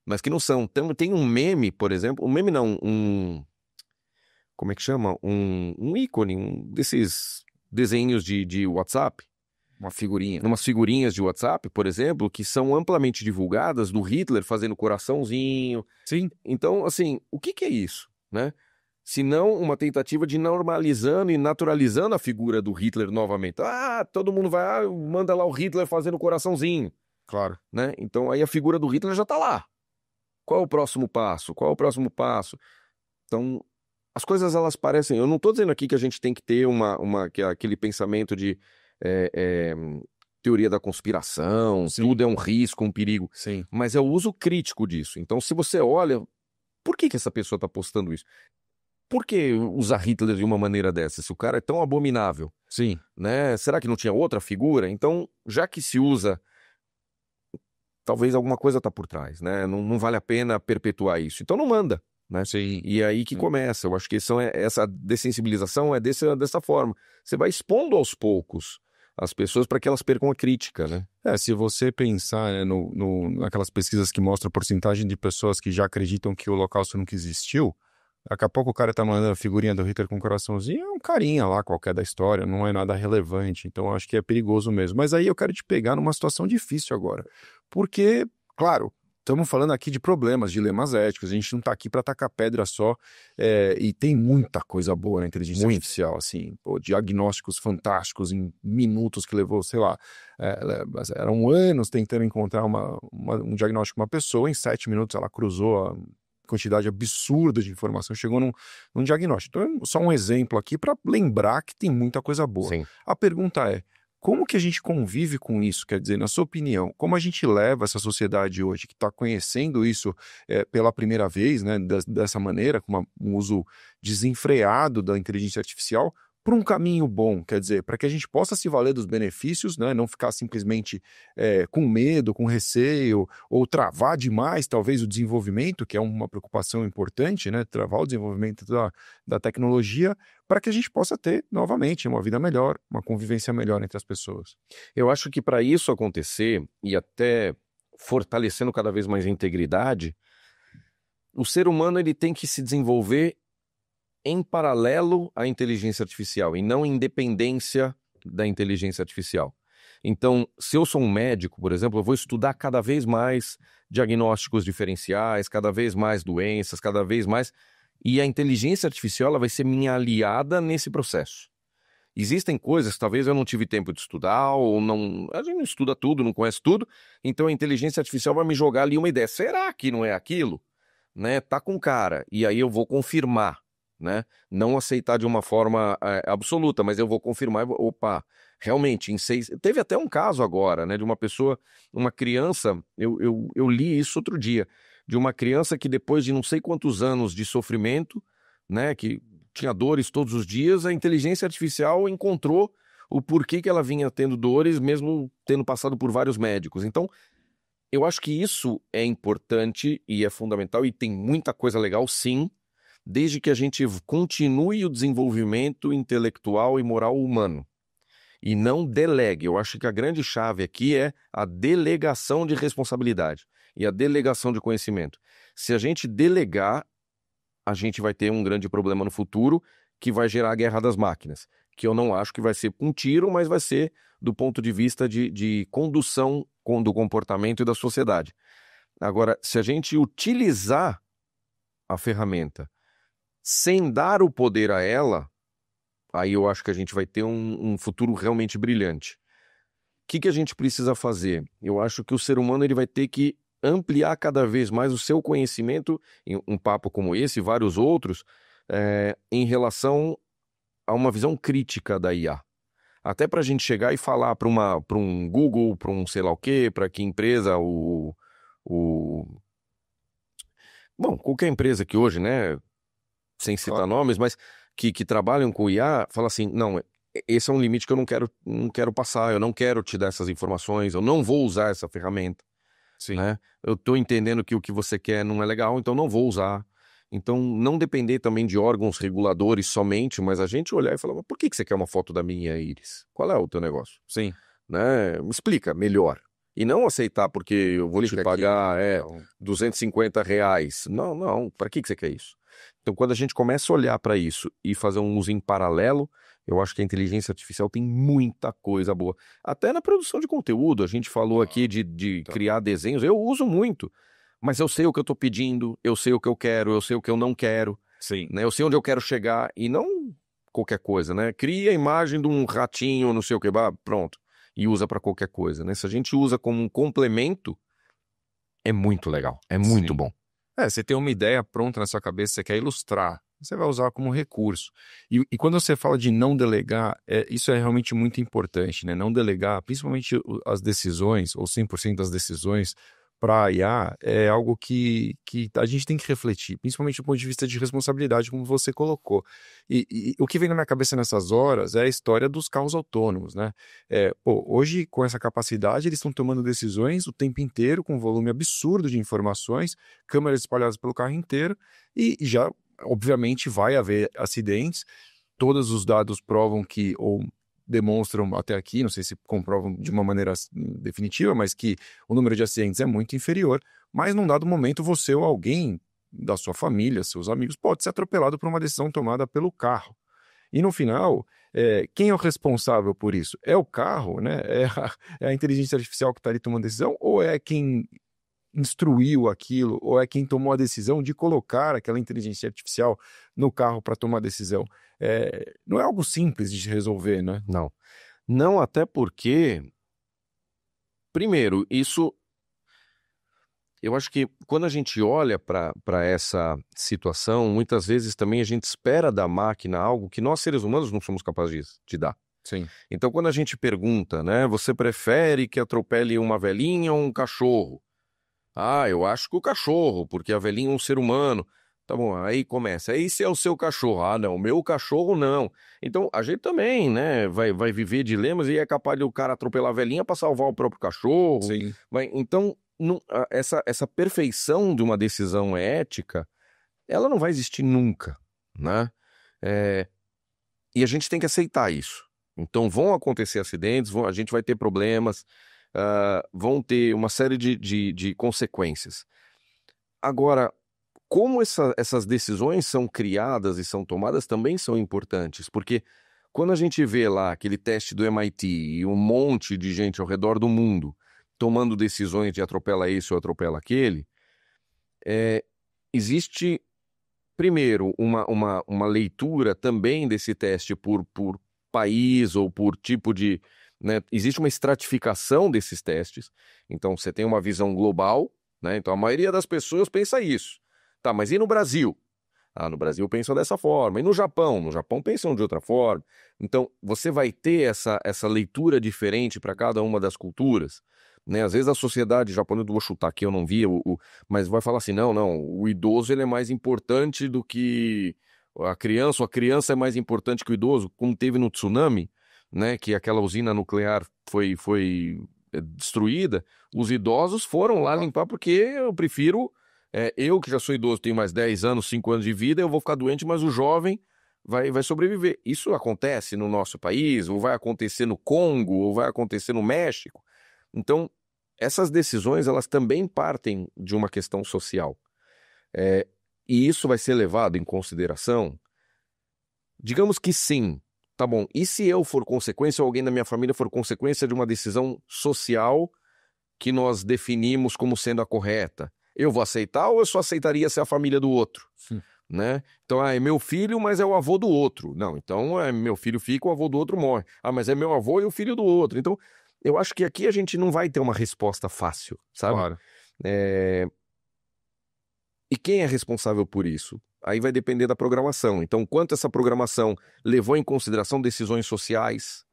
mas que não são. Tem um meme, por exemplo, um meme não, como é que chama? Um ícone, um desses desenhos de WhatsApp. Uma figurinha. Umas figurinhas de WhatsApp, por exemplo, que são amplamente divulgadas do Hitler fazendo coraçãozinho. Sim. Então, assim, o que é isso, né? Se não uma tentativa de normalizando e naturalizando a figura do Hitler novamente. Ah, todo mundo vai, manda lá o Hitler fazendo coraçãozinho. Claro. Né? Então aí a figura do Hitler já tá lá. Qual é o próximo passo? Qual é o próximo passo? Então, as coisas elas parecem... Eu não tô dizendo aqui que a gente tem que ter aquele pensamento de teoria da conspiração, Sim. tudo é um risco, um perigo. Sim. Mas é o uso crítico disso. Então, se você olha, por que essa pessoa tá postando isso? Por que usar Hitler de uma maneira dessa? Se o cara é tão abominável, Sim. né? Será que não tinha outra figura? Então, já que se usa, talvez alguma coisa tá por trás, né? Não vale a pena perpetuar isso. Então não manda, né? Sim. E aí que começa. Eu acho que essa dessensibilização é dessa forma. Você vai expondo aos poucos as pessoas para que elas percam a crítica, né? Se você pensar, né, naquelas pesquisas que mostram a porcentagem de pessoas que já acreditam que o Holocausto nunca existiu, daqui a pouco o cara tá mandando a figurinha do Hitler com um coraçãozinho, é um carinha lá qualquer da história, não é nada relevante, então eu acho que é perigoso mesmo. Mas aí eu quero te pegar numa situação difícil agora, porque, claro, estamos falando aqui de problemas, dilemas éticos, a gente não tá aqui para tacar pedra só, e tem muita coisa boa na inteligência artificial, assim, diagnósticos fantásticos em minutos que levou, sei lá, eram anos tentando encontrar um diagnóstico de uma pessoa, em 7 minutos ela cruzou a quantidade absurda de informação, chegou num diagnóstico. Então, só um exemplo aqui para lembrar que tem muita coisa boa. Sim. A pergunta é, como que a gente convive com isso? Quer dizer, na sua opinião, como a gente leva essa sociedade hoje que está conhecendo isso pela primeira vez, né, dessa maneira, com um uso desenfreado da inteligência artificial, por um caminho bom, quer dizer, para que a gente possa se valer dos benefícios, né, não ficar simplesmente com medo, com receio, ou travar demais, talvez, o desenvolvimento, que é uma preocupação importante, né, travar o desenvolvimento da tecnologia, para que a gente possa ter, novamente, uma vida melhor, uma convivência melhor entre as pessoas. Eu acho que para isso acontecer, e até fortalecendo cada vez mais a integridade, o ser humano ele tem que se desenvolver em paralelo à inteligência artificial e não em dependência da inteligência artificial. Então, se eu sou um médico, por exemplo, eu vou estudar cada vez mais diagnósticos diferenciais, cada vez mais doenças, cada vez mais... E a inteligência artificial ela vai ser minha aliada nesse processo. Existem coisas que talvez eu não tive tempo de estudar, ou não... A gente não estuda tudo, não conhece tudo, então a inteligência artificial vai me jogar ali uma ideia. Será que não é aquilo? Né? Tá com cara. E aí eu vou confirmar. Né? Não aceitar de uma forma absoluta, mas eu vou confirmar, opa, realmente, teve até um caso agora, né, de uma pessoa, uma criança, eu li isso outro dia, de uma criança que depois de não sei quantos anos de sofrimento, né, que tinha dores todos os dias, a inteligência artificial encontrou o porquê que ela vinha tendo dores, mesmo tendo passado por vários médicos. Então, eu acho que isso é importante e é fundamental, e tem muita coisa legal, sim, desde que a gente continue o desenvolvimento intelectual e moral humano. E não delegue. Eu acho que a grande chave aqui é a delegação de responsabilidade e a delegação de conhecimento. Se a gente delegar, a gente vai ter um grande problema no futuro que vai gerar a guerra das máquinas, que eu não acho que vai ser com tiro, mas vai ser do ponto de vista de condução do comportamento e da sociedade. Agora, se a gente utilizar a ferramenta sem dar o poder a ela, aí eu acho que a gente vai ter um futuro realmente brilhante. O que a gente precisa fazer? Eu acho que o ser humano ele vai ter que ampliar cada vez mais o seu conhecimento, em um papo como esse e vários outros, em relação a uma visão crítica da IA. Até para a gente chegar e falar para um Google, para um sei lá o quê, para que empresa, bom, qualquer empresa que hoje, né, sem citar Claro. nomes, mas que trabalham com IA, fala assim, não, esse é um limite que eu não quero passar, eu não quero te dar essas informações, eu não vou usar essa ferramenta, Sim. né? Eu estou entendendo que o que você quer não é legal, então não vou usar. Então, não depender também de órgãos reguladores somente, mas a gente olhar e falar, mas por que você quer uma foto da minha íris? Qual é o teu negócio? Sim. Né? Me explica melhor. E não aceitar porque eu vou te Clica aqui. pagar Então, R$ 250. Não, para que você quer isso? Então, quando a gente começa a olhar para isso e fazer um uso em paralelo, eu acho que a inteligência artificial tem muita coisa boa. Até na produção de conteúdo, a gente falou aqui de tá. criar desenhos, eu uso muito, mas eu sei o que eu estou pedindo, eu sei o que eu quero, eu sei o que eu não quero, Sim. né? Eu sei onde eu quero chegar e não qualquer coisa, né? Cria a imagem de um ratinho, não sei o que, pronto, e usa para qualquer coisa, né? Se a gente usa como um complemento, é muito legal, é muito Sim. bom. Você tem uma ideia pronta na sua cabeça, você quer ilustrar, você vai usar como recurso. E quando você fala de não delegar, isso é realmente muito importante, né? Não delegar, principalmente as decisões, ou 100% das decisões para a IA, é algo que a gente tem que refletir, principalmente do ponto de vista de responsabilidade, como você colocou. E o que vem na minha cabeça nessas horas é a história dos carros autônomos, né? Hoje, com essa capacidade, eles estão tomando decisões o tempo inteiro, com um volume absurdo de informações, câmeras espalhadas pelo carro inteiro, e já, obviamente, vai haver acidentes. Todos os dados provam que, ou demonstram até aqui, não sei se comprovam de uma maneira definitiva, mas que o número de acidentes é muito inferior. Mas num dado momento, você ou alguém da sua família, seus amigos, pode ser atropelado por uma decisão tomada pelo carro. E no final, quem é o responsável por isso? É o carro, né? É a inteligência artificial que está ali tomando decisão, ou é quem instruiu aquilo, ou é quem tomou a decisão de colocar aquela inteligência artificial no carro para tomar a decisão? Não é algo simples de resolver, né? Não. Não, até porque, primeiro, isso. Eu acho que quando a gente olha para essa situação, muitas vezes também a gente espera da máquina algo que nós, seres humanos, não somos capazes de dar. Sim. Então, quando a gente pergunta, né, você prefere que atropele uma velhinha ou um cachorro? Ah, eu acho que o cachorro, porque a velhinha é um ser humano. Tá bom, aí começa. Esse é o seu cachorro. Ah, não, o meu cachorro não. Então, a gente também, né, vai viver dilemas e é capaz de o cara atropelar a velhinha para salvar o próprio cachorro. Sim. Então, essa perfeição de uma decisão ética, ela não vai existir nunca, né? E a gente tem que aceitar isso. Então, vão acontecer acidentes, a gente vai ter problemas, vão ter uma série de consequências. Agora, como essas decisões são criadas e são tomadas também são importantes, porque quando a gente vê lá aquele teste do MIT e um monte de gente ao redor do mundo tomando decisões de atropela esse ou atropela aquele, existe, primeiro, uma leitura também desse teste por país ou por tipo de, né, existe uma estratificação desses testes, então você tem uma visão global, né, então a maioria das pessoas pensa isso. Tá, mas e no Brasil? Ah, no Brasil pensam dessa forma. E no Japão? No Japão pensam de outra forma. Então, você vai ter essa leitura diferente para cada uma das culturas, né? Às vezes a sociedade japonesa, vou chutar aqui, eu não vi, mas vai falar assim, não, o idoso ele é mais importante do que a criança, ou a criança é mais importante que o idoso, como teve no tsunami, né? Que aquela usina nuclear foi destruída, os idosos foram lá limpar porque eu prefiro eu que já sou idoso, tenho mais 10 anos, 5 anos de vida, eu vou ficar doente, mas o jovem vai sobreviver. Isso acontece no nosso país, ou vai acontecer no Congo, ou vai acontecer no México. Então, essas decisões, elas também partem de uma questão social. E isso vai ser levado em consideração? Digamos que sim. Tá bom. E se eu for consequência, ou alguém da minha família for consequência de uma decisão social que nós definimos como sendo a correta. Eu vou aceitar ou eu só aceitaria ser a família do outro? Né? Então, é meu filho, mas é o avô do outro. Não, então meu filho fica, o avô do outro morre. Mas é meu avô e o filho do outro. Então, eu acho que aqui a gente não vai ter uma resposta fácil, sabe? Claro. E quem é responsável por isso? Aí vai depender da programação. Então, quanto essa programação levou em consideração decisões sociais,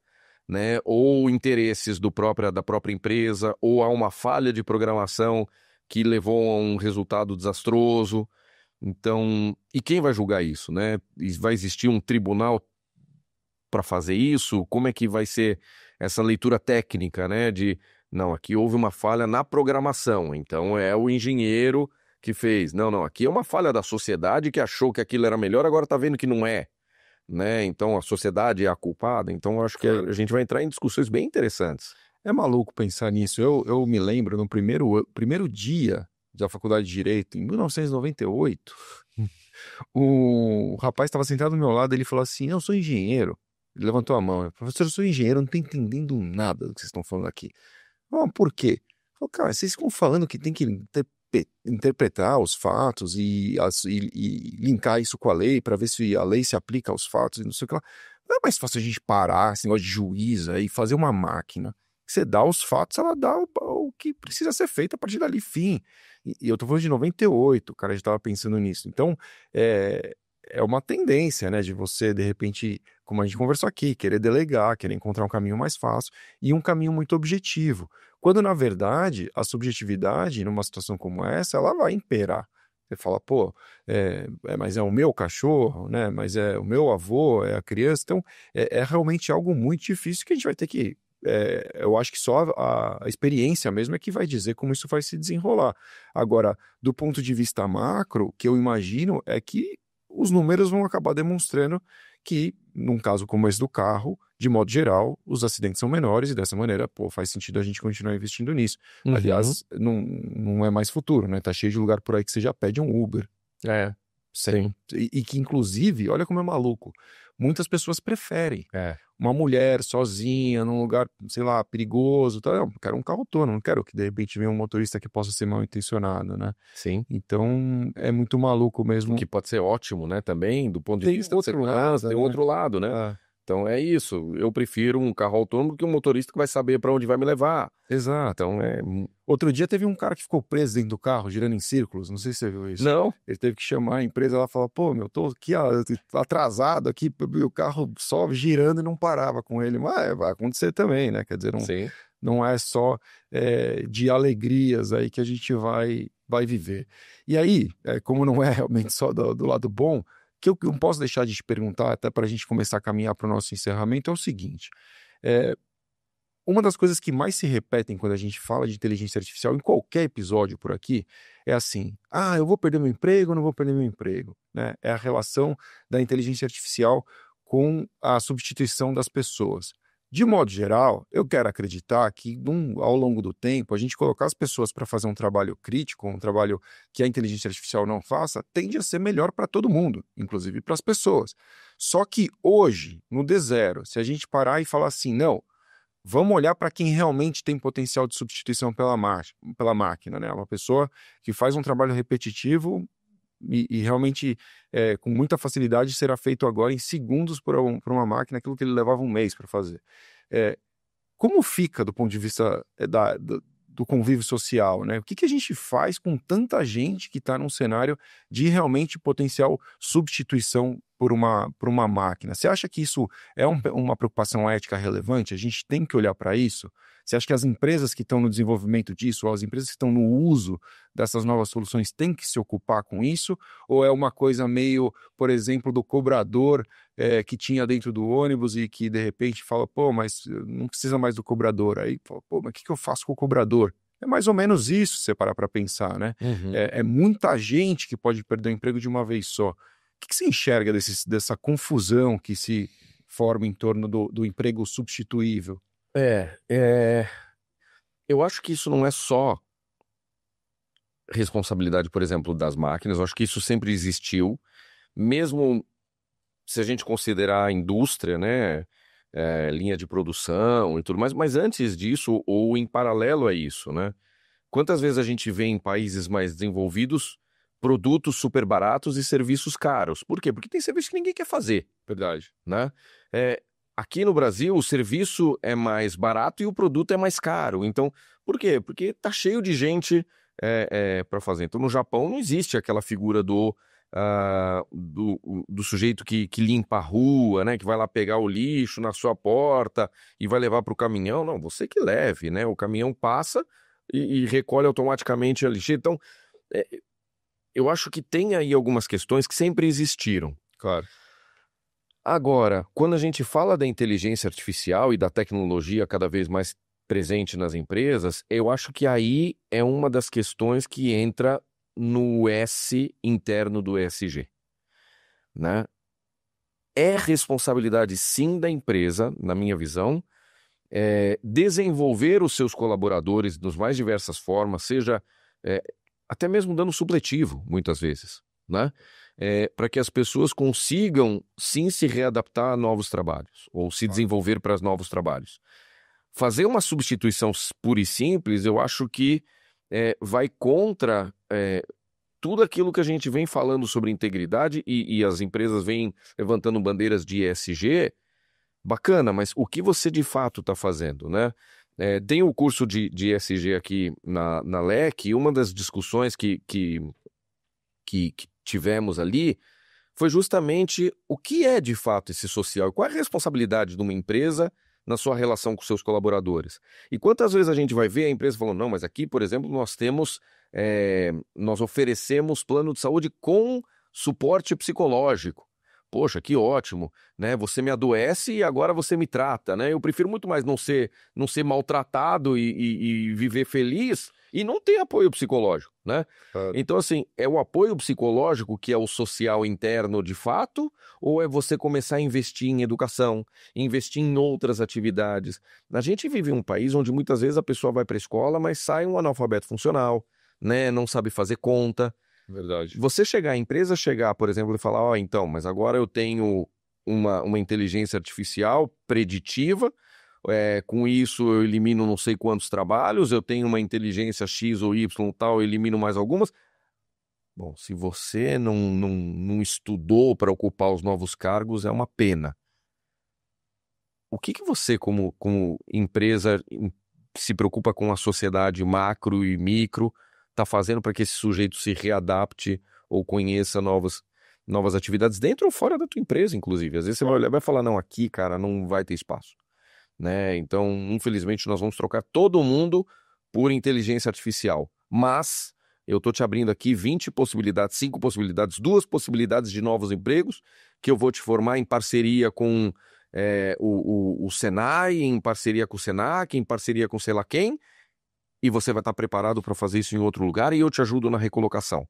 né? Ou interesses da própria empresa, ou há uma falha de programação que levou a um resultado desastroso. Então, e quem vai julgar isso, né? Vai existir um tribunal para fazer isso? Como é que vai ser essa leitura técnica, né? Não, aqui houve uma falha na programação, então é o engenheiro que fez. Não, aqui é uma falha da sociedade que achou que aquilo era melhor, agora está vendo que não é, né? Então a sociedade é a culpada. Então eu acho que a gente vai entrar em discussões bem interessantes. É maluco pensar nisso. Eu me lembro, no primeiro dia da faculdade de Direito, em 1998, o rapaz estava sentado do meu lado, ele falou assim, eu sou engenheiro. Ele levantou a mão, professor, eu sou engenheiro, eu não estou entendendo nada do que vocês estão falando aqui. Por quê? Ele falou, cara, vocês ficam falando que tem que interpretar os fatos e linkar isso com a lei para ver se a lei se aplica aos fatos e não sei o que lá. Não é mais fácil a gente parar esse negócio de juiz aí, fazer uma máquina. Você dá os fatos, ela dá o que precisa ser feito a partir dali, fim. E eu tô falando de 98, cara, a gente tava pensando nisso. Então, é uma tendência, né, de você, de repente, como a gente conversou aqui, querer delegar, querer encontrar um caminho mais fácil e um caminho muito objetivo. Quando, na verdade, a subjetividade, numa situação como essa, ela vai imperar. Você fala, pô, mas é o meu cachorro, né, mas é o meu avô, é a criança. Então, é realmente algo muito difícil que a gente vai ter que... eu acho que só a experiência mesmo é que vai dizer como isso vai se desenrolar. Agora, do ponto de vista macro, o que eu imagino é que os números vão acabar demonstrando que, num caso como esse do carro, de modo geral, os acidentes são menores e dessa maneira, pô, faz sentido a gente continuar investindo nisso. Uhum. Aliás, não é mais futuro, né? Tá cheio de lugar por aí que você já pede um Uber. Sim. E que, inclusive, olha como é maluco, muitas pessoas preferem uma mulher sozinha, num lugar, sei lá, perigoso, tá? Eu quero um carro autônomo, não quero que de repente venha um motorista que possa ser mal intencionado, né? Sim. Então, é muito maluco mesmo. O que pode ser ótimo, né, também, do ponto de Tem vista outro de segurança, tem outro lado, né? Então é isso, eu prefiro um carro autônomo que um motorista que vai saber para onde vai me levar. Exato. Então Outro dia teve um cara que ficou preso dentro do carro, girando em círculos, não sei se você viu isso. Não. Ele teve que chamar a empresa lá e falar, pô, eu tô aqui atrasado aqui, o carro só girando e não parava com ele. Mas vai acontecer também, né? Quer dizer, não é só de alegrias aí que a gente vai viver. E aí, como não é realmente só do lado bom, que eu não posso deixar de te perguntar, até para a gente começar a caminhar para o nosso encerramento, é o seguinte. Uma das coisas que mais se repetem quando a gente fala de inteligência artificial, em qualquer episódio por aqui, é assim, eu vou perder meu emprego ou não vou perder meu emprego? Né? É a relação da inteligência artificial com a substituição das pessoas. De modo geral, eu quero acreditar que ao longo do tempo, a gente colocar as pessoas para fazer um trabalho crítico, um trabalho que a inteligência artificial não faça, tende a ser melhor para todo mundo, inclusive para as pessoas. Só que hoje, no D0, se a gente parar e falar assim, não, vamos olhar para quem realmente tem potencial de substituição pela máquina, né? Uma pessoa que faz um trabalho repetitivo e realmente com muita facilidade será feito agora em segundos por uma máquina, aquilo que ele levava um mês para fazer. Como fica do ponto de vista do convívio social, né? O que a gente faz com tanta gente que está num cenário de realmente potencial substituição por uma máquina? Você acha que isso é uma preocupação ética relevante? A gente tem que olhar para isso? Você acha que as empresas que estão no desenvolvimento disso, ou as empresas que estão no uso dessas novas soluções têm que se ocupar com isso? Ou é uma coisa meio, por exemplo, do cobrador que tinha dentro do ônibus e que de repente fala, pô, mas não precisa mais do cobrador. Aí, pô, mas o que eu faço com o cobrador? É mais ou menos isso, se você parar para pensar, né? Uhum. É muita gente que pode perder o emprego de uma vez só. O que você enxerga dessa confusão que se forma em torno do emprego substituível? Eu acho que isso não é só responsabilidade, por exemplo, das máquinas. Eu acho que isso sempre existiu, mesmo se a gente considerar a indústria, né? linha de produção e tudo mais, mas antes disso, ou em paralelo a isso, né? Quantas vezes a gente vê em países mais desenvolvidos produtos super baratos e serviços caros? Por quê? Porque tem serviço que ninguém quer fazer, Verdade. né? Aqui no Brasil, o serviço é mais barato e o produto é mais caro. Então, por quê? Porque tá cheio de gente para fazer. Então, no Japão não existe aquela figura do sujeito que limpa a rua, né? Que vai lá pegar o lixo na sua porta e vai levar para o caminhão. Não, você que leve, né? O caminhão passa e recolhe automaticamente a lixeira. Então, eu acho que tem aí algumas questões que sempre existiram. Claro. Agora, quando a gente fala da inteligência artificial e da tecnologia cada vez mais presente nas empresas, eu acho que aí é uma das questões que entra no S interno do ESG, né? É responsabilidade, sim, da empresa, na minha visão, desenvolver os seus colaboradores das mais diversas formas, seja até mesmo dando supletivo, muitas vezes, né? Para que as pessoas consigam, sim, se readaptar a novos trabalhos, ou se desenvolver para novos trabalhos. Fazer uma substituição pura e simples, eu acho que vai contra tudo aquilo que a gente vem falando sobre integridade e as empresas vêm levantando bandeiras de ESG. Bacana, mas o que você de fato está fazendo, né? Tem o curso de ESG aqui na LEC, e uma das discussões que tivemos ali foi justamente o que é de fato esse social, qual é a responsabilidade de uma empresa na sua relação com seus colaboradores. E quantas vezes a gente vai ver a empresa falando, não, mas aqui, por exemplo, nós oferecemos plano de saúde com suporte psicológico. Poxa, que ótimo, né? Você me adoece e agora você me trata, né? Eu prefiro muito mais não ser maltratado e viver feliz e não ter apoio psicológico, né? Claro. Então, assim, é o apoio psicológico que é o social interno de fato, ou é você começar a investir em educação, investir em outras atividades? A gente vive em um país onde muitas vezes a pessoa vai para a escola, mas sai um analfabeto funcional, né? Não sabe fazer conta. Verdade. Você chegar, a empresa chegar, por exemplo, e falar, ó, então, mas agora eu tenho uma inteligência artificial preditiva, com isso eu elimino não sei quantos trabalhos, eu tenho uma inteligência X ou Y tal, eu elimino mais algumas. Bom, se você não estudou para ocupar os novos cargos, é uma pena. O que você, como empresa que se preocupa com a sociedade macro e micro, está fazendo para que esse sujeito se readapte ou conheça novas atividades dentro ou fora da tua empresa, inclusive? Às vezes você vai olhar e vai falar, não, aqui, cara, não vai ter espaço, né? Então, infelizmente, nós vamos trocar todo mundo por inteligência artificial. Mas eu estou te abrindo aqui 20 possibilidades, 5 possibilidades, 2 possibilidades de novos empregos que eu vou te formar em parceria com o Senai, em parceria com o Senac, em parceria com sei lá quem, e você vai estar preparado para fazer isso em outro lugar e eu te ajudo na recolocação,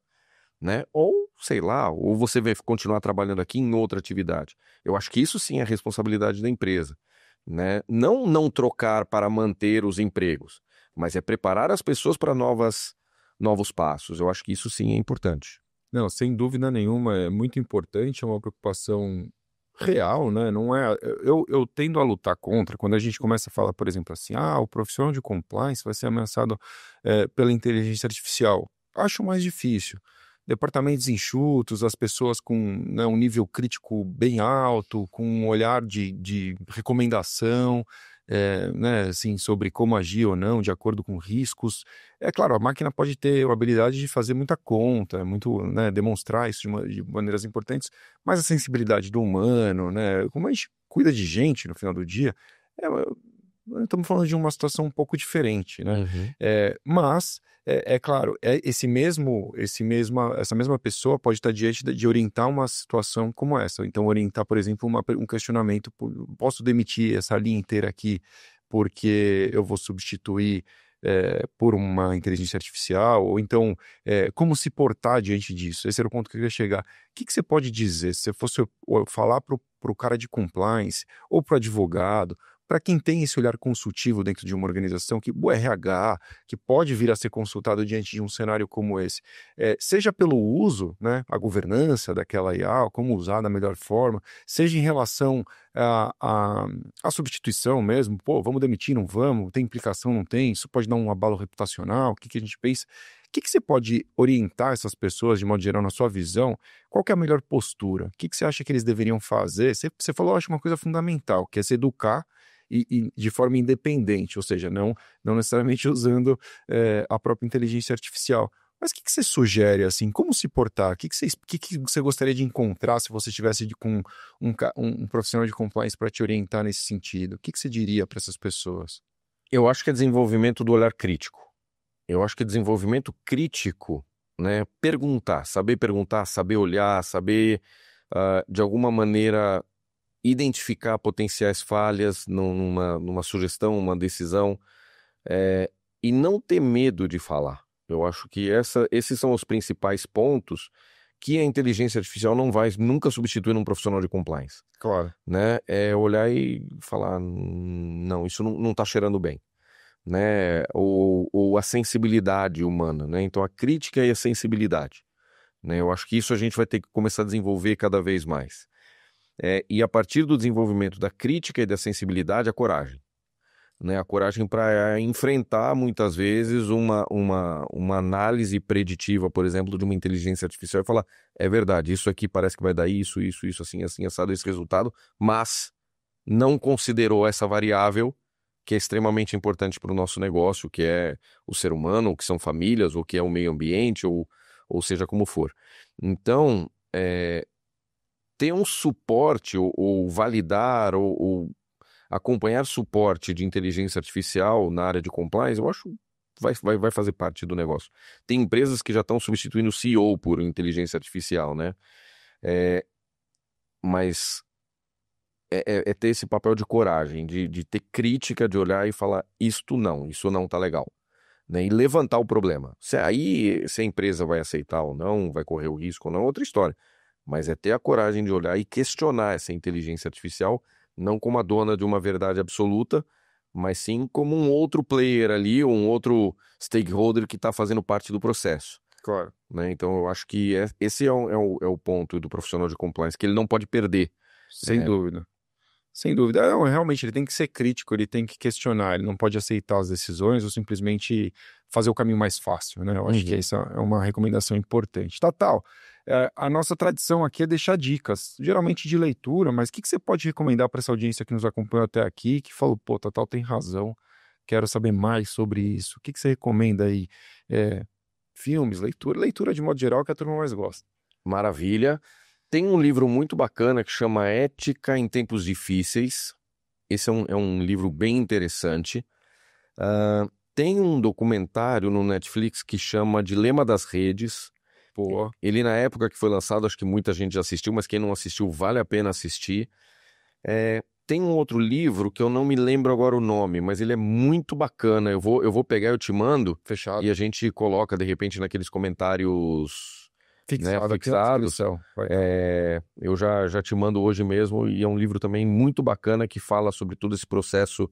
né? Ou, sei lá, ou você vai continuar trabalhando aqui em outra atividade. Eu acho que isso sim é responsabilidade da empresa, né? Não trocar para manter os empregos, mas é preparar as pessoas para novos passos. Eu acho que isso sim é importante. Não, sem dúvida nenhuma, é muito importante, é uma preocupação real, né? Não é. Eu tendo a lutar contra quando a gente começa a falar, por exemplo, assim, o profissional de compliance vai ser ameaçado pela inteligência artificial. Acho mais difícil. Departamentos enxutos, as pessoas com, né, um nível crítico bem alto, com um olhar de recomendação, né, assim, sobre como agir ou não, de acordo com riscos. É claro, a máquina pode ter a habilidade de fazer muita conta, muito, né, demonstrar isso de maneiras importantes, mas a sensibilidade do humano, né, como a gente cuida de gente no final do dia, estamos falando de uma situação um pouco diferente, né? Uhum. Mas claro, essa mesma pessoa pode estar diante de orientar uma situação como essa. Então, orientar, por exemplo, um questionamento: posso demitir essa linha inteira aqui porque eu vou substituir por uma inteligência artificial? Ou então, como se portar diante disso? Esse era o ponto que eu queria chegar. O que você pode dizer, se você fosse falar para o cara de compliance ou para o advogado, para quem tem esse olhar consultivo dentro de uma organização, que o RH, que pode vir a ser consultado diante de um cenário como esse, seja pelo uso, né, a governança daquela IA, como usar da melhor forma, seja em relação a substituição mesmo, pô, vamos demitir, não vamos, tem implicação, não tem, isso pode dar um abalo reputacional, o que a gente pensa? O que você pode orientar essas pessoas, de modo geral, na sua visão? Qual que é a melhor postura? O que você acha que eles deveriam fazer? Você falou, acho, uma coisa fundamental, que é se educar e de forma independente, ou seja, não necessariamente usando a própria inteligência artificial. Mas o que você sugere, assim, como se portar? O que você gostaria de encontrar se você estivesse com um profissional de compliance para te orientar nesse sentido? O que você diria para essas pessoas? Eu acho que é desenvolvimento do olhar crítico. Eu acho que desenvolvimento crítico, né? Perguntar, saber olhar, saber, de alguma maneira, identificar potenciais falhas numa sugestão, uma decisão, e não ter medo de falar. Eu acho que esses são os principais pontos que a inteligência artificial não vai nunca substituir num profissional de compliance. Claro. Né? É olhar e falar, não, isso não está cheirando bem. Né? Ou a sensibilidade humana, né? Então a crítica e a sensibilidade, né? Eu acho que isso a gente vai ter que começar a desenvolver cada vez mais. E a partir do desenvolvimento da crítica e da sensibilidade, a coragem, né? A coragem para enfrentar muitas vezes uma análise preditiva, por exemplo, de uma inteligência artificial e falar, é verdade, isso aqui parece que vai dar isso, assim, assado, esse resultado, mas não considerou essa variável que é extremamente importante para o nosso negócio, que é o ser humano, ou que são famílias, ou que é o meio ambiente, ou seja como for. Então, ter um suporte, ou validar, ou acompanhar suporte de inteligência artificial na área de compliance, eu acho vai fazer parte do negócio. Tem empresas que já estão substituindo o CEO por inteligência artificial, né? Mas é ter esse papel de coragem, de ter crítica, de olhar e falar, isso não tá legal. Né? E levantar o problema. Se a empresa vai aceitar ou não, vai correr o risco ou não, é outra história. Mas é ter a coragem de olhar e questionar essa inteligência artificial, não como a dona de uma verdade absoluta, mas sim como um outro player ali, ou um outro stakeholder que está fazendo parte do processo. Claro. Né? Então eu acho que esse é o ponto do profissional de compliance, que ele não pode perder. Sem dúvida. Sem dúvida. Não, realmente, ele tem que ser crítico, ele tem que questionar, ele não pode aceitar as decisões ou simplesmente fazer o caminho mais fácil, né? Eu acho que essa é uma recomendação importante. Tatal, a nossa tradição aqui é deixar dicas, geralmente de leitura, mas o que você pode recomendar para essa audiência que nos acompanhou até aqui, que falou, pô, Tatal tem razão, quero saber mais sobre isso. O que você recomenda aí? Filmes, leitura de modo geral que a turma mais gosta. Maravilha. Tem um livro muito bacana que chama Ética em Tempos Difíceis. Esse é um livro bem interessante. Tem um documentário no Netflix que chama Dilema das Redes. Pô. Ele, na época que foi lançado, acho que muita gente já assistiu, mas quem não assistiu, vale a pena assistir. Tem um outro livro que eu não me lembro agora o nome, mas ele é muito bacana. Eu vou pegar e eu te mando. Fechado. E a gente coloca, de repente, naqueles comentários... Fixados. Eu já te mando hoje mesmo, e é um livro também muito bacana que fala sobre todo esse processo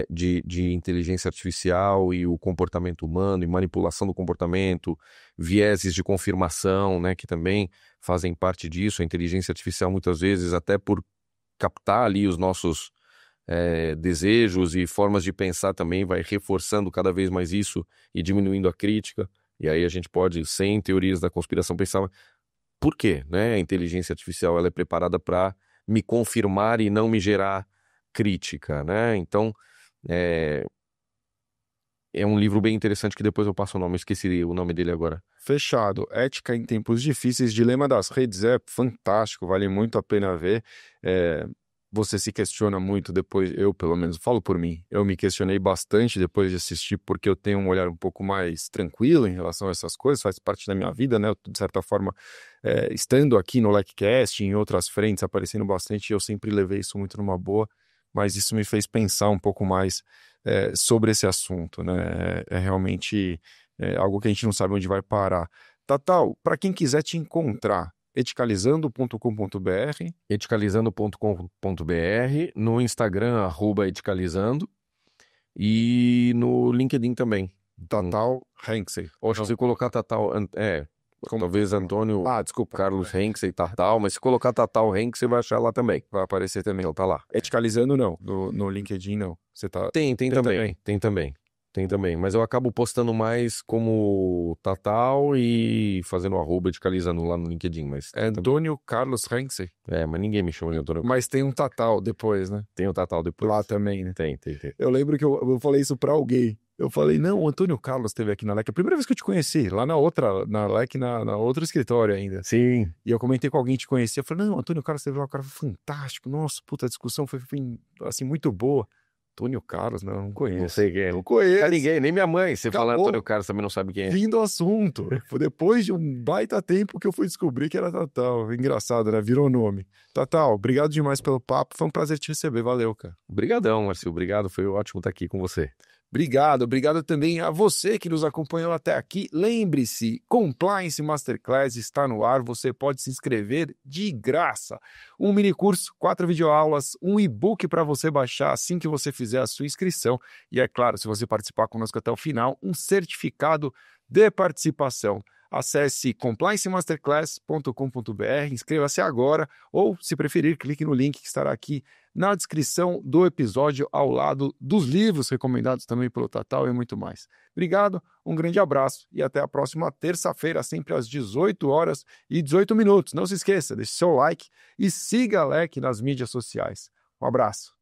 de inteligência artificial e o comportamento humano e manipulação do comportamento, vieses de confirmação, né, que também fazem parte disso. A inteligência artificial muitas vezes, até por captar ali os nossos desejos e formas de pensar, também vai reforçando cada vez mais isso e diminuindo a crítica. E aí a gente pode, sem teorias da conspiração, pensar por quê, né? A inteligência artificial ela é preparada para me confirmar e não me gerar crítica, né? Então, é um livro bem interessante que depois eu passo o nome, eu esqueci o nome dele agora. Fechado. Ética em Tempos Difíceis, Dilema das Redes, é fantástico, vale muito a pena ver. Você se questiona muito depois, eu pelo menos falo por mim, eu me questionei bastante depois de assistir, porque eu tenho um olhar um pouco mais tranquilo em relação a essas coisas, faz parte da minha vida, né? Eu, de certa forma, estando aqui no LecCast, em outras frentes, aparecendo bastante, eu sempre levei isso muito numa boa, mas isso me fez pensar um pouco mais sobre esse assunto, né? É realmente algo que a gente não sabe onde vai parar. Tatal, para quem quiser te encontrar, eticalizando.com.br. Eticalizando.com.br, no Instagram, @eticalizando, e no LinkedIn também. Tatal Henksey. Ou se você colocar Tatal, Talvez Antônio Desculpa. Carlos Henksey, Tatal, mas se colocar Tatal Henksey, vai achar lá também. Vai aparecer também. Então tá lá. Eticalizando não, no LinkedIn não. Você tá... Tem também. Mas eu acabo postando mais como Tatal e fazendo @ Eticalizando lá no LinkedIn. Mas É Antônio Carlos Henksey. mas ninguém me chama de Antônio. Mas tem um Tatal depois, né? Tem o Tatal depois. Lá também, né? Tem. Eu lembro que eu falei isso pra alguém. Eu falei, não, o Antônio Carlos esteve aqui na LEC. A primeira vez que eu te conheci, lá na LEC, na outro escritório ainda. Sim. E eu comentei com alguém que te conhecia. Eu falei, não, o Antônio Carlos esteve lá, o cara foi fantástico. Nossa, puta, a discussão foi assim, muito boa. Antônio Carlos, não conheço. Não sei quem é. Não conheço. Ninguém, nem minha mãe. Você Acabou. fala Antônio Carlos, também não sabe quem é. Fim do assunto. Foi depois de um baita tempo que eu fui descobrir que era Tatal. Engraçado, né? Virou nome. Tatal, obrigado demais pelo papo. Foi um prazer te receber. Valeu, cara. Obrigadão, Marcio. Obrigado. Foi ótimo estar aqui com você. Obrigado também a você que nos acompanhou até aqui. Lembre-se, Compliance Masterclass está no ar, você pode se inscrever de graça. Um mini curso, 4 videoaulas, um e-book para você baixar assim que você fizer a sua inscrição. E é claro, se você participar conosco até o final, um certificado de participação. Acesse compliancemasterclass.com.br, inscreva-se agora ou, se preferir, clique no link que estará aqui na descrição do episódio ao lado dos livros recomendados também pelo Tatal e muito mais. Obrigado, um grande abraço e até a próxima terça-feira, sempre às 18h18. Não se esqueça, deixe seu like e siga a LEC nas mídias sociais. Um abraço.